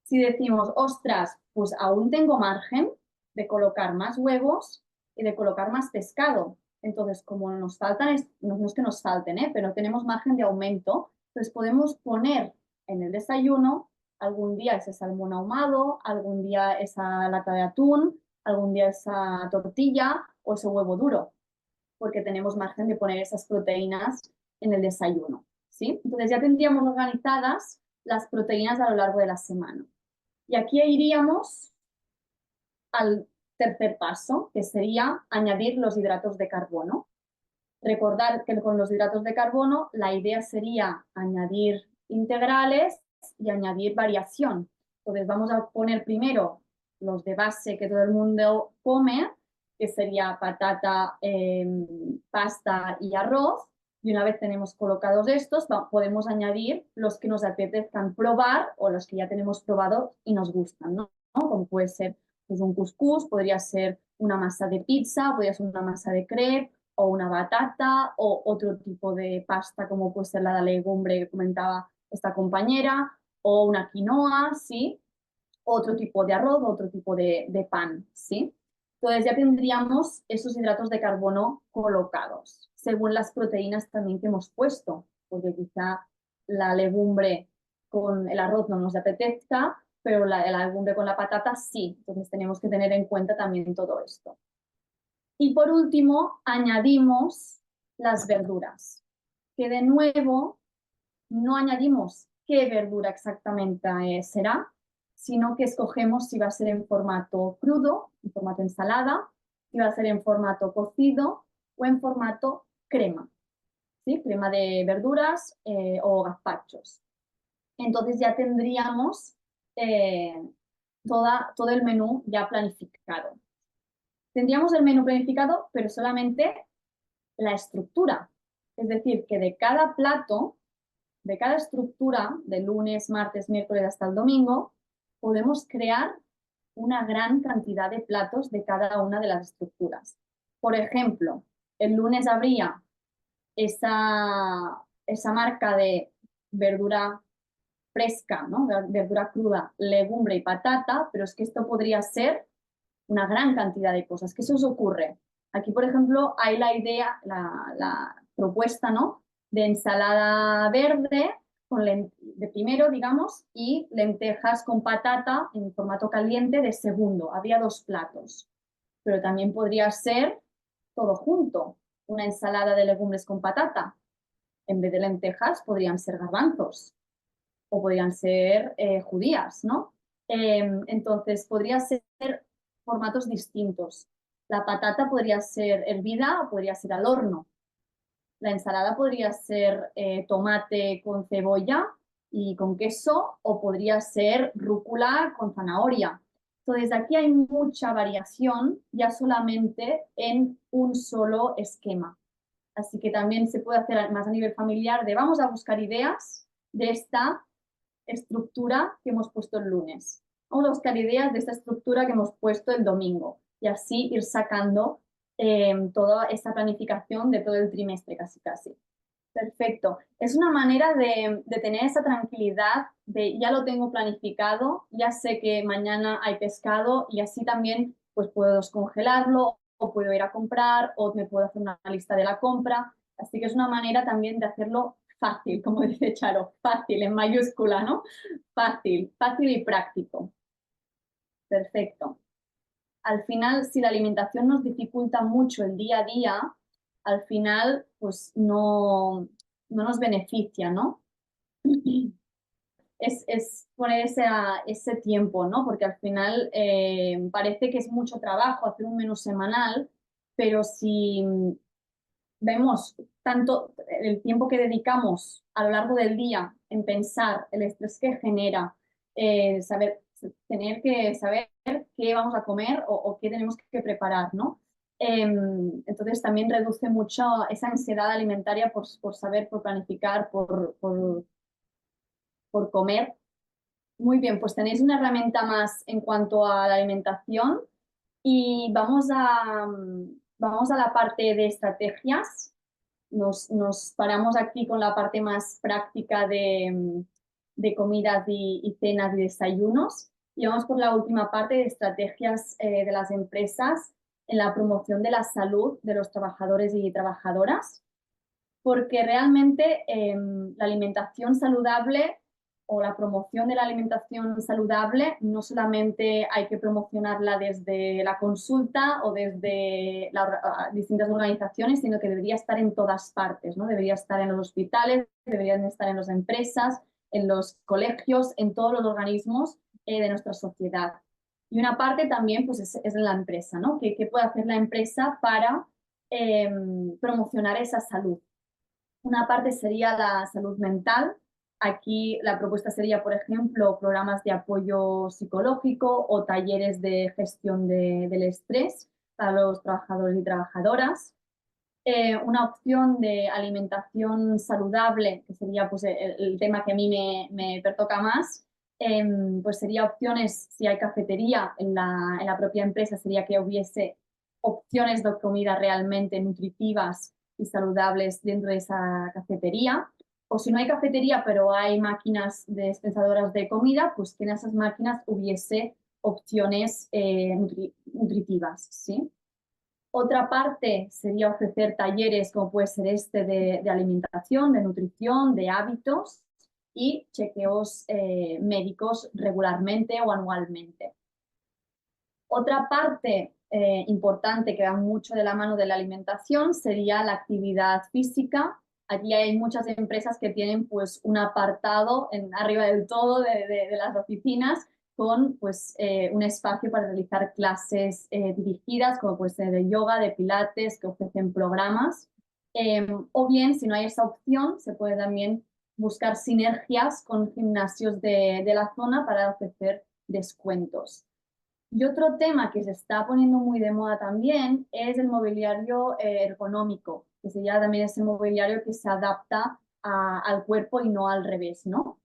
Si decimos, ostras, pues aún tengo margen de colocar más huevos y de colocar más pescado. Entonces, como nos faltan, no es que nos falten, pero tenemos margen de aumento, entonces podemos poner en el desayuno algún día ese salmón ahumado, algún día esa lata de atún, algún día esa tortilla o ese huevo duro, porque tenemos margen de poner esas proteínas en el desayuno, ¿sí? Entonces ya tendríamos organizadas las proteínas a lo largo de la semana. Y aquí iríamos al tercer paso, que sería añadir los hidratos de carbono. Recordar que con los hidratos de carbono la idea sería añadir integrales y añadir variación. Entonces vamos a poner primero los de base que todo el mundo come, que sería patata, pasta y arroz. Y una vez tenemos colocados estos, podemos añadir los que nos apetezcan probar o los que ya tenemos probado y nos gustan, ¿no? Como puede ser pues, un couscous, podría ser una masa de pizza, podría ser una masa de crepe, o una batata o otro tipo de pasta como puede ser la de legumbre que comentaba esta compañera o una quinoa, ¿sí? Otro tipo de arroz, otro tipo de pan, ¿sí? Entonces ya tendríamos esos hidratos de carbono colocados, según las proteínas también que hemos puesto, porque quizá la legumbre con el arroz no nos apetezca, pero la legumbre con la patata sí. Entonces tenemos que tener en cuenta también todo esto. Y por último, añadimos las verduras, que de nuevo no añadimos qué verdura exactamente será, sino que escogemos si va a ser en formato crudo, en formato ensalada, si va a ser en formato cocido o en formato crema, ¿sí? Crema de verduras o gazpachos. Entonces ya tendríamos todo el menú ya planificado. Tendríamos el menú planificado, pero solamente la estructura. Es decir, que de cada plato, de cada estructura, de lunes, martes, miércoles hasta el domingo, podemos crear una gran cantidad de platos de cada una de las estructuras. Por ejemplo, el lunes habría esa marca de verdura fresca, ¿no? Verdura cruda, legumbre y patata, pero es que esto podría ser una gran cantidad de cosas. ¿Qué se os ocurre? Aquí, por ejemplo, hay la idea, la propuesta, ¿no? De ensalada verde de primero, digamos, y lentejas con patata en formato caliente de segundo. Había 2 platos, pero también podría ser todo junto, una ensalada de legumbres con patata. En vez de lentejas podrían ser garbanzos o podrían ser judías, ¿no? Entonces, podría ser formatos distintos. La patata podría ser hervida o podría ser al horno. La ensalada podría ser tomate con cebolla y con queso, o podría ser rúcula con zanahoria. Entonces aquí hay mucha variación ya solamente en un solo esquema. Así que también se puede hacer más a nivel familiar de vamos a buscar ideas de esta estructura que hemos puesto el lunes. Vamos a buscar ideas de esta estructura que hemos puesto el domingo y así ir sacando toda esta planificación de todo el trimestre casi casi. Perfecto. Es una manera de tener esa tranquilidad de ya lo tengo planificado, ya sé que mañana hay pescado y así también pues puedo descongelarlo o puedo ir a comprar o me puedo hacer una lista de la compra. Así que es una manera también de hacerlo fácil, como dice Charo, fácil en mayúscula, ¿no? Fácil, fácil y práctico. Perfecto. Al final, si la alimentación nos dificulta mucho el día a día, al final, pues no nos beneficia, ¿no? Es poner ese tiempo, ¿no? Porque al final parece que es mucho trabajo hacer un menú semanal, pero si vemos tanto el tiempo que dedicamos a lo largo del día en pensar, el estrés que genera, tener que saber qué vamos a comer o qué tenemos que preparar, ¿no? Entonces también reduce mucho esa ansiedad alimentaria por saber, por planificar, por comer. Muy bien, pues tenéis una herramienta más en cuanto a la alimentación y vamos a la parte de estrategias. Nos paramos aquí con la parte más práctica de comidas y cenas y desayunos y vamos por la última parte de estrategias de las empresas en la promoción de la salud de los trabajadores y trabajadoras, porque realmente la alimentación saludable o la promoción de la alimentación saludable no solamente hay que promocionarla desde la consulta o desde distintas organizaciones, sino que debería estar en todas partes, ¿no? Debería estar en los hospitales, deberían estar en las empresas, en los colegios, en todos los organismos de nuestra sociedad. Y una parte también pues, es la empresa, ¿no? ¿Qué puede hacer la empresa para promocionar esa salud? Una parte sería la salud mental. Aquí la propuesta sería, por ejemplo, programas de apoyo psicológico o talleres de gestión del estrés para los trabajadores y trabajadoras. Una opción de alimentación saludable, que sería pues, el tema que a mí me pertoca más, pues sería opciones, si hay cafetería en la propia empresa, sería que hubiese opciones de comida realmente nutritivas y saludables dentro de esa cafetería. O si no hay cafetería, pero hay máquinas dispensadoras de comida, pues que en esas máquinas hubiese opciones nutritivas, ¿sí? Otra parte sería ofrecer talleres como puede ser este de alimentación, de nutrición, de hábitos y chequeos médicos regularmente o anualmente. Otra parte importante que va mucho de la mano de la alimentación sería la actividad física. Aquí hay muchas empresas que tienen pues un apartado arriba del todo de las oficinas con pues un espacio para realizar clases dirigidas, como puede ser de yoga, de pilates, que ofrecen programas. O bien, si no hay esa opción, se puede también buscar sinergias con gimnasios de la zona para ofrecer descuentos. Y otro tema que se está poniendo muy de moda también es el mobiliario ergonómico, que sería también ese mobiliario que se adapta al cuerpo y no al revés, ¿no?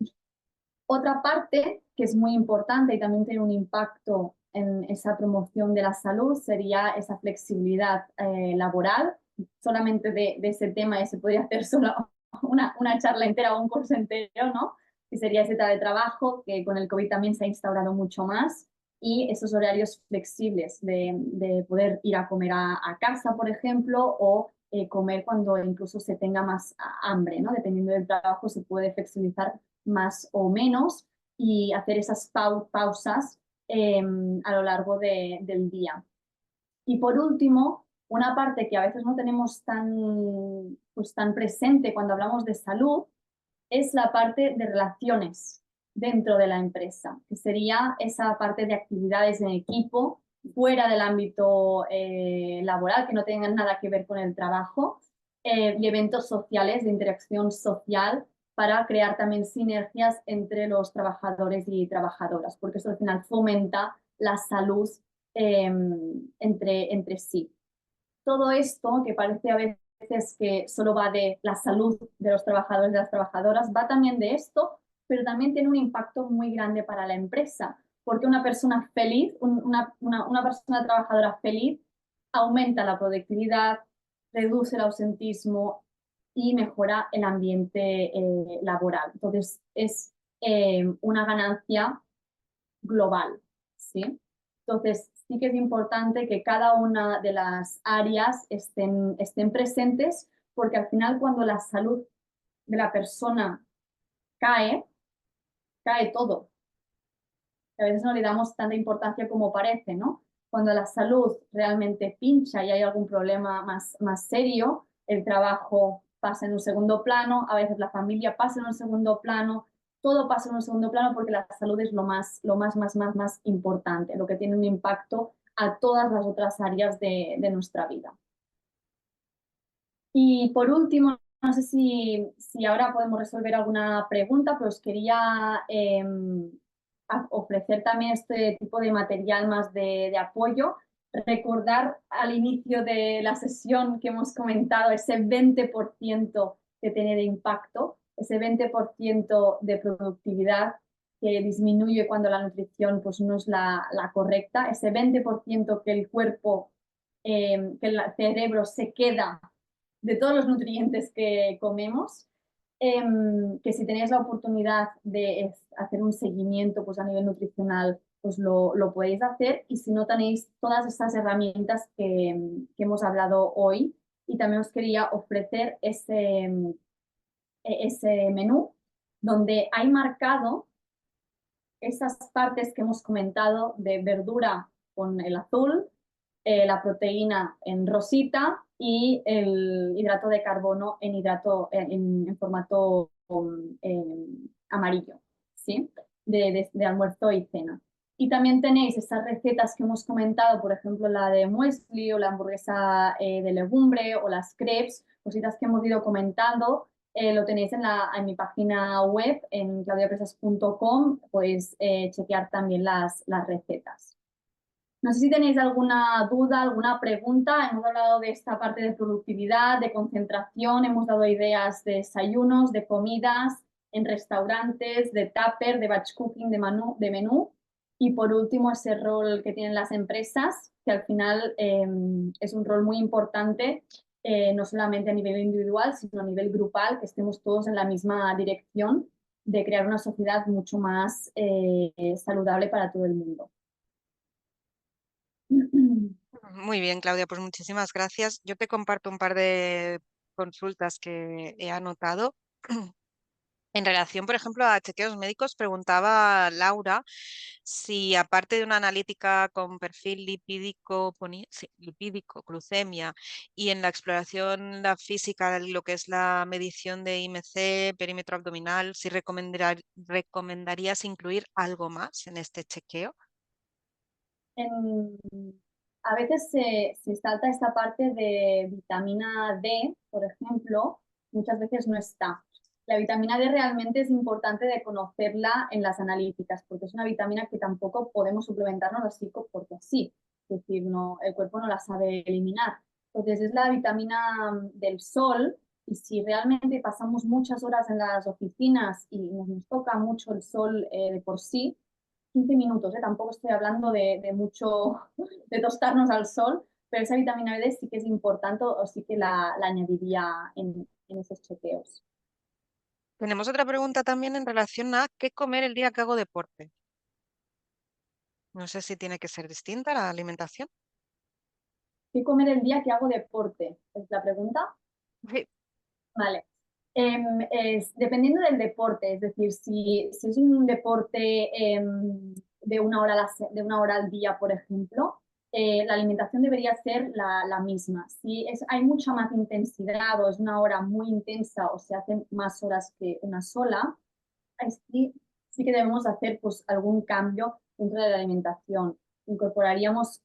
Otra parte que es muy importante y también tiene un impacto en esa promoción de la salud sería esa flexibilidad laboral. Solamente de ese tema se podría hacer solo una charla entera o un curso entero, ¿no? Que sería ese teletrabajo, que con el COVID también se ha instaurado mucho más, y esos horarios flexibles de poder ir a comer a casa, por ejemplo, o comer cuando incluso se tenga más hambre, ¿no? Dependiendo del trabajo se puede flexibilizar más o menos y hacer esas pausas a lo largo del día. Y por último, una parte que a veces no tenemos pues, tan presente cuando hablamos de salud es la parte de relaciones dentro de la empresa, que sería esa parte de actividades en equipo fuera del ámbito laboral, que no tengan nada que ver con el trabajo, y eventos sociales de interacción social para crear también sinergias entre los trabajadores y trabajadoras, porque eso al final fomenta la salud entre sí. Todo esto, que parece a veces que solo va de la salud de los trabajadores y de las trabajadoras, va también de esto, pero también tiene un impacto muy grande para la empresa, porque una persona feliz, una persona trabajadora feliz, aumenta la productividad, reduce el ausentismo y mejora el ambiente laboral. Entonces, es una ganancia global, ¿sí? Entonces, sí que es importante que cada una de las áreas estén presentes, porque al final cuando la salud de la persona cae, cae todo. A veces no le damos tanta importancia como parece, ¿no? Cuando la salud realmente pincha y hay algún problema más serio, el trabajo pasa en un segundo plano, a veces la familia pasa en un segundo plano, todo pasa en un segundo plano porque la salud es lo más importante, lo que tiene un impacto a todas las otras áreas de nuestra vida. Y por último, no sé si ahora podemos resolver alguna pregunta, pero os quería ofrecer también este tipo de material más de apoyo. Recordar al inicio de la sesión que hemos comentado ese 20% que tiene de impacto, ese 20% de productividad que disminuye cuando la nutrición pues, no es la correcta, ese 20% que el cuerpo, que el cerebro se queda de todos los nutrientes que comemos, que si tenéis la oportunidad de hacer un seguimiento pues, a nivel nutricional, pues lo podéis hacer, y si no tenéis todas estas herramientas que hemos hablado hoy. Y también os quería ofrecer ese menú donde hay marcado esas partes que hemos comentado de verdura con el azul, la proteína en rosita y el hidrato de carbono en formato amarillo, ¿sí? De almuerzo y cena. Y también tenéis esas recetas que hemos comentado, por ejemplo, la de muesli o la hamburguesa de legumbre o las crepes, cositas que hemos ido comentando. Lo tenéis en mi página web, en claudiapresas.com, podéis chequear también las recetas. No sé si tenéis alguna duda, alguna pregunta. Hemos hablado de esta parte de productividad, de concentración, hemos dado ideas de desayunos, de comidas, en restaurantes, de tupper, de batch cooking, de menú. Y por último, ese rol que tienen las empresas, que al final es un rol muy importante, no solamente a nivel individual, sino a nivel grupal, que estemos todos en la misma dirección de crear una sociedad mucho más saludable para todo el mundo. Muy bien, Claudia, pues muchísimas gracias. Yo te comparto un par de consultas que he anotado. En relación, por ejemplo, a chequeos médicos, preguntaba Laura si aparte de una analítica con perfil lipídico, sí, lipídico, glucemia, y en la exploración la física, lo que es la medición de IMC, perímetro abdominal, si recomendarías incluir algo más en este chequeo. En, a veces se salta esta parte de vitamina D, por ejemplo, muchas veces no está. La vitamina D realmente es importante de conocerla en las analíticas, porque es una vitamina que tampoco podemos suplementarnos así porque sí, es decir, no, el cuerpo no la sabe eliminar. Entonces es la vitamina del sol, y si realmente pasamos muchas horas en las oficinas y nos toca mucho el sol de por sí, 15 minutos, tampoco estoy hablando de mucho, de tostarnos al sol, pero esa vitamina D sí que es importante, o sí que la añadiría en esos chequeos. Tenemos otra pregunta también en relación a qué comer el día que hago deporte. No sé si tiene que ser distinta la alimentación. ¿Qué comer el día que hago deporte? ¿Es la pregunta? Sí. Vale. Dependiendo del deporte, es decir, si es un deporte de de 1 hora al día, por ejemplo, la alimentación debería ser la misma. Si hay mucha más intensidad o es 1 hora muy intensa o se hacen más horas que una sola, sí que debemos hacer pues, algún cambio dentro de la alimentación. Incorporaríamos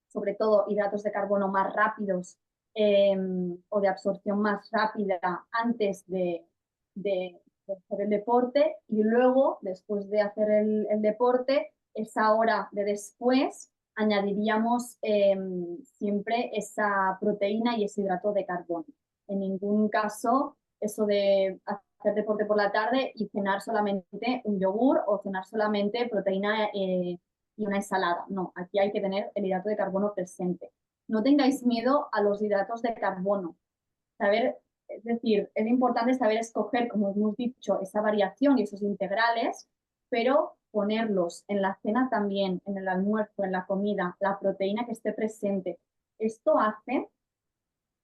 sobre todo hidratos de carbono más rápidos o de absorción más rápida antes de hacer el deporte y luego, después de hacer el deporte, esa hora de después añadiríamos siempre esa proteína y ese hidrato de carbono. En ningún caso eso de hacer deporte por la tarde y cenar solamente un yogur o cenar solamente proteína y una ensalada. No, aquí hay que tener el hidrato de carbono presente. No tengáis miedo a los hidratos de carbono. Saber, es decir, es importante saber escoger, como hemos dicho, esa variación y esos integrales, pero ponerlos en la cena también, en el almuerzo, en la comida, la proteína que esté presente. Esto hace,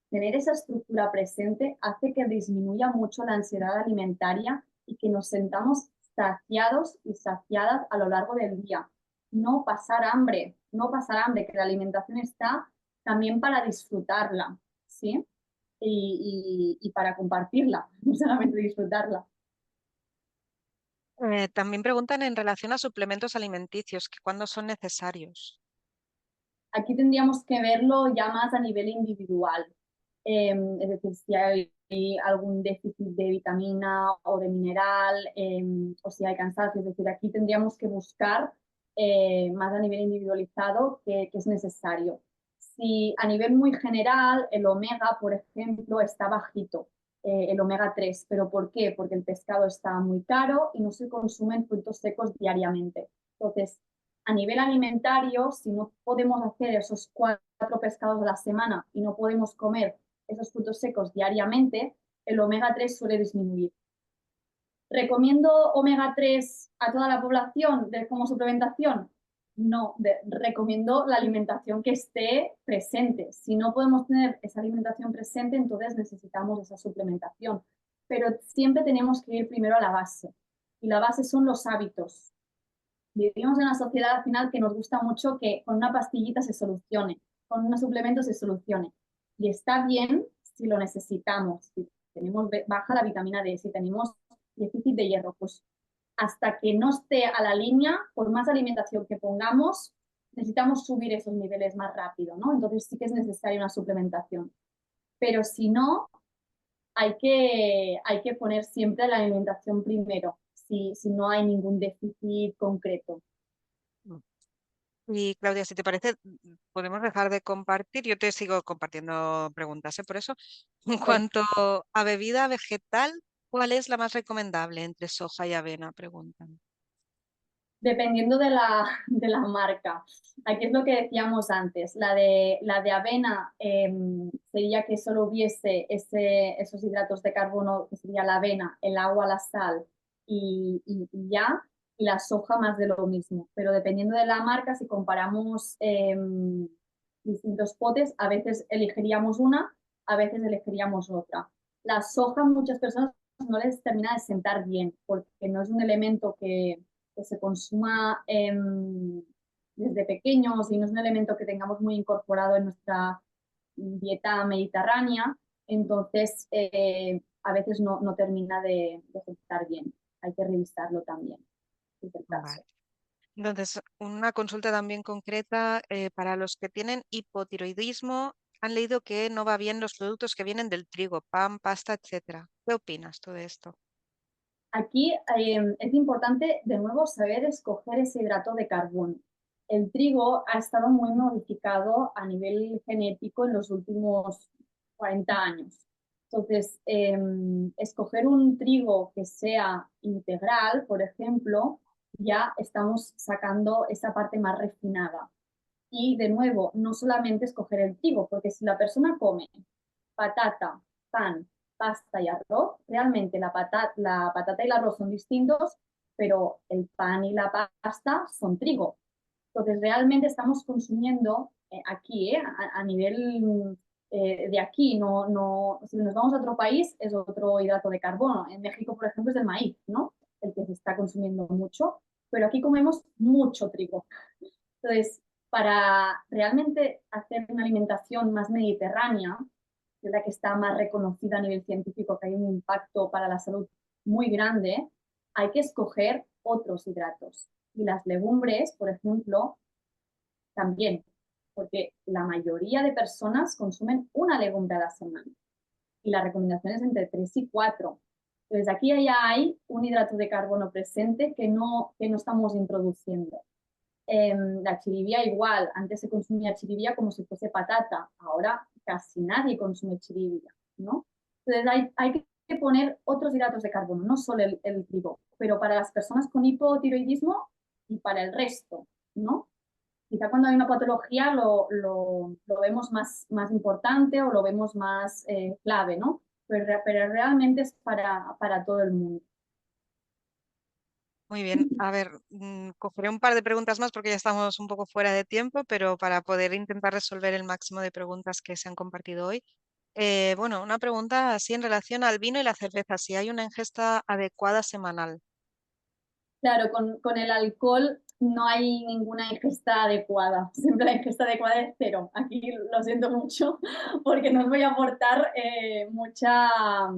tener esa estructura presente, hace que disminuya mucho la ansiedad alimentaria y que nos sentamos saciados y saciadas a lo largo del día. No pasar hambre, no pasar hambre, que la alimentación está también para disfrutarla, ¿sí? Y para compartirla, no solamente disfrutarla. También preguntan en relación a suplementos alimenticios, que cuándo son necesarios. Aquí tendríamos que verlo ya más a nivel individual. Es decir, si hay algún déficit de vitamina o de mineral, o si hay cansancio. Es decir, aquí tendríamos que buscar más a nivel individualizado qué es necesario. Si a nivel muy general el omega, por ejemplo, está bajito, el omega 3, ¿pero por qué? Porque el pescado está muy caro y no se consumen frutos secos diariamente. Entonces, a nivel alimentario, si no podemos hacer esos 4 pescados a la semana y no podemos comer esos frutos secos diariamente, el omega 3 suele disminuir. ¿Recomiendo omega 3 a toda la población como suplementación? No, recomiendo la alimentación que esté presente. Si no podemos tener esa alimentación presente, entonces necesitamos esa suplementación. Pero siempre tenemos que ir primero a la base. Y la base son los hábitos. Vivimos en una sociedad al final que nos gusta mucho que con una pastillita se solucione, con un suplemento se solucione. Y está bien si lo necesitamos, si tenemos baja la vitamina D, si tenemos déficit de hierro, pues hasta que no esté a la línea, por más alimentación que pongamos, necesitamos subir esos niveles más rápido, ¿no? Entonces sí que es necesaria una suplementación. Pero si no, hay que poner siempre la alimentación primero, si no hay ningún déficit concreto. Mm. Y Claudia, si te parece, podemos dejar de compartir. Yo te sigo compartiendo preguntas, ¿eh? Por eso, en cuanto a bebida vegetal, ¿cuál es la más recomendable entre soja y avena? Preguntan. Dependiendo de la marca. Aquí es lo que decíamos antes. La de avena sería que solo hubiese esos hidratos de carbono, que sería la avena, el agua, la sal y ya. Y la soja más de lo mismo. Pero dependiendo de la marca, si comparamos distintos potes, a veces elegiríamos una, a veces elegiríamos otra. La soja muchas personas no les termina de sentar bien porque no es un elemento que se consuma desde pequeños y no es un elemento que tengamos muy incorporado en nuestra dieta mediterránea, entonces a veces no termina de sentar bien. Hay que revisarlo también, si es el Vale. caso. Entonces, una consulta también concreta para los que tienen hipotiroidismo. Han leído que no va bien los productos que vienen del trigo, pan, pasta, etcétera. ¿Qué opinas tú de esto? Aquí es importante de nuevo saber escoger ese hidrato de carbono. El trigo ha estado muy modificado a nivel genético en los últimos 40 años. Entonces, escoger un trigo que sea integral, por ejemplo, ya estamos sacando esa parte más refinada. Y de nuevo, no solamente escoger el trigo, porque si la persona come patata, pan, pasta y arroz, realmente la patata y el arroz son distintos, pero el pan y la pasta son trigo. Entonces, realmente estamos consumiendo aquí, a nivel de aquí, si nos vamos a otro país es otro hidrato de carbono. En México, por ejemplo, es el maíz, ¿no? El que se está consumiendo mucho, pero aquí comemos mucho trigo. Entonces, para realmente hacer una alimentación más mediterránea, que es la que está más reconocida a nivel científico, que hay un impacto para la salud muy grande, hay que escoger otros hidratos. Y las legumbres, por ejemplo, también, porque la mayoría de personas consumen una legumbre a la semana y la recomendación es entre 3 y 4. Entonces aquí ya hay un hidrato de carbono presente que no estamos introduciendo. La chiribía igual, antes se consumía chiribía como si fuese patata, ahora casi nadie consume chiribía, ¿no? Entonces hay que poner otros hidratos de carbono, no solo el trigo, pero para las personas con hipotiroidismo y para el resto, ¿no? Quizá cuando hay una patología lo vemos más importante o lo vemos más clave, ¿no? Pero realmente es para todo el mundo. Muy bien, a ver, cogeré un par de preguntas más porque ya estamos un poco fuera de tiempo, pero para poder intentar resolver el máximo de preguntas que se han compartido hoy. Bueno, una pregunta así en relación al vino y la cerveza, si hay una ingesta adecuada semanal. Claro, con el alcohol no hay ninguna ingesta adecuada. Siempre la ingesta adecuada es cero. Aquí lo siento mucho porque no os voy a aportar mucha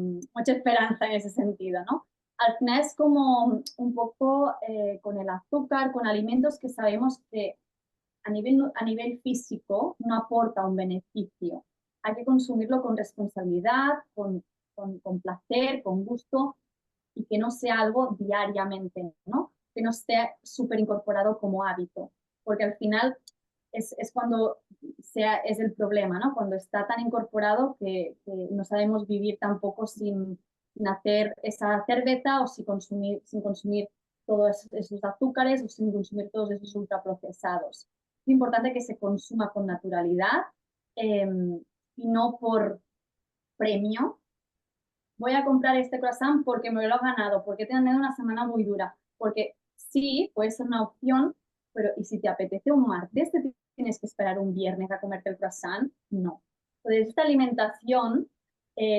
esperanza en ese sentido, ¿no? Al final es como un poco con el azúcar, con alimentos que sabemos que a nivel físico no aporta un beneficio. Hay que consumirlo con responsabilidad, con placer, con gusto y que no sea algo diariamente, ¿no? Que no esté súper incorporado como hábito, porque al final es cuando es el problema, ¿no? Cuando está tan incorporado que no sabemos vivir tampoco sin hacer esa cerveza o sin consumir todos esos azúcares o sin consumir todos esos ultraprocesados. Es importante que se consuma con naturalidad eh, y no por premio, voy a comprar este croissant porque me lo he ganado, porque he tenido una semana muy dura, porque sí, puede ser una opción, pero ¿y si te apetece un martes, te tienes que esperar un viernes a comerte el croissant? No. Entonces, esta alimentación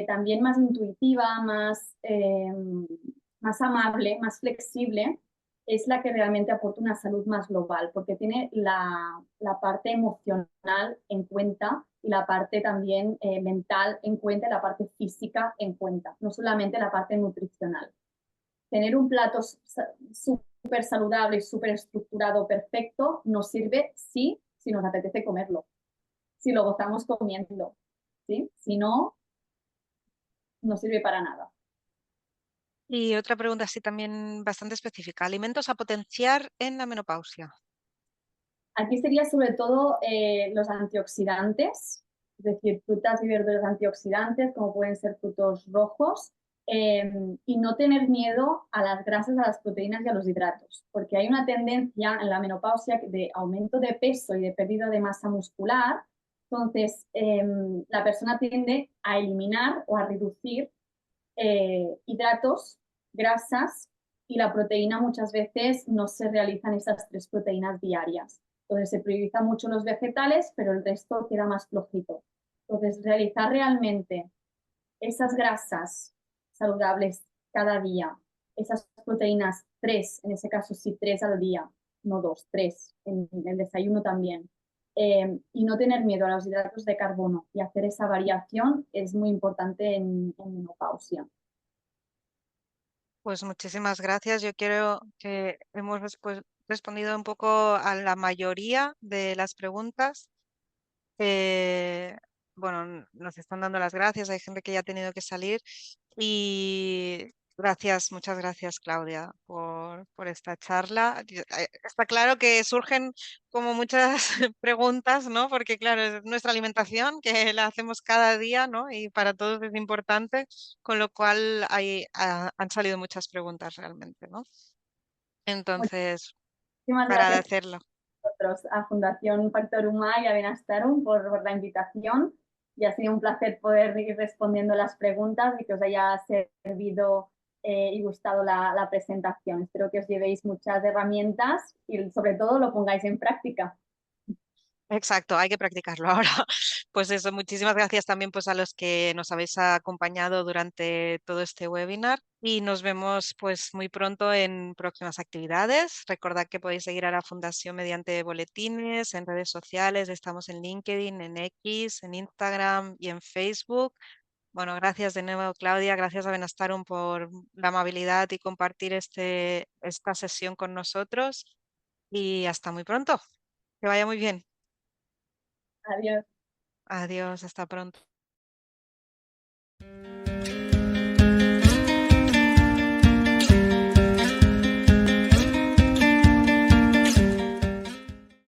también más intuitiva, más amable, más flexible, es la que realmente aporta una salud más global, porque tiene la parte emocional en cuenta y la parte también mental en cuenta y la parte física en cuenta, no solamente la parte nutricional. Tener un plato súper saludable y súper estructurado, perfecto, nos sirve si nos apetece comerlo, si lo gozamos comiendo, ¿sí? Si no, no sirve para nada. Y otra pregunta así también bastante específica, alimentos a potenciar en la menopausia. Aquí sería sobre todo los antioxidantes, es decir, frutas y verduras antioxidantes, como pueden ser frutos rojos, y no tener miedo a las grasas, a las proteínas y a los hidratos, porque hay una tendencia en la menopausia de aumento de peso y de pérdida de masa muscular. Entonces, la persona tiende a eliminar o a reducir hidratos, grasas y la proteína muchas veces no se realizan esas 3 proteínas diarias. Entonces se prioriza mucho los vegetales, pero el resto queda más flojito. Entonces realizar realmente esas grasas saludables cada día, esas proteínas 3, en ese caso sí 3 al día, no 2, 3, en el desayuno también. Y no tener miedo a los hidratos de carbono y hacer esa variación es muy importante en menopausia. Pues muchísimas gracias. Yo creo que hemos respondido un poco a la mayoría de las preguntas. Eh, bueno, nos están dando las gracias. Hay gente que ya ha tenido que salir. Y gracias, muchas gracias, Claudia, por esta charla. Está claro que surgen como muchas preguntas, ¿no? Porque, claro, es nuestra alimentación, que la hacemos cada día, ¿no? Y para todos es importante, con lo cual han salido muchas preguntas realmente, ¿no? Entonces, Muchísimas para gracias hacerlo. a vosotros, a Fundación Factor Humà y a Benastarum por la invitación. Y ha sido un placer poder ir respondiendo las preguntas y que os haya servido y gustado la presentación. Espero que os llevéis muchas herramientas y sobre todo lo pongáis en práctica. Exacto, hay que practicarlo ahora. Pues eso, muchísimas gracias también pues a los que nos habéis acompañado durante todo este webinar y nos vemos pues muy pronto en próximas actividades. Recordad que podéis seguir a la Fundación mediante boletines, en redes sociales, estamos en LinkedIn, en X, en Instagram y en Facebook. Bueno, gracias de nuevo, Claudia, gracias a Benastarum por la amabilidad y compartir esta sesión con nosotros y hasta muy pronto. Que vaya muy bien. Adiós. Adiós, hasta pronto.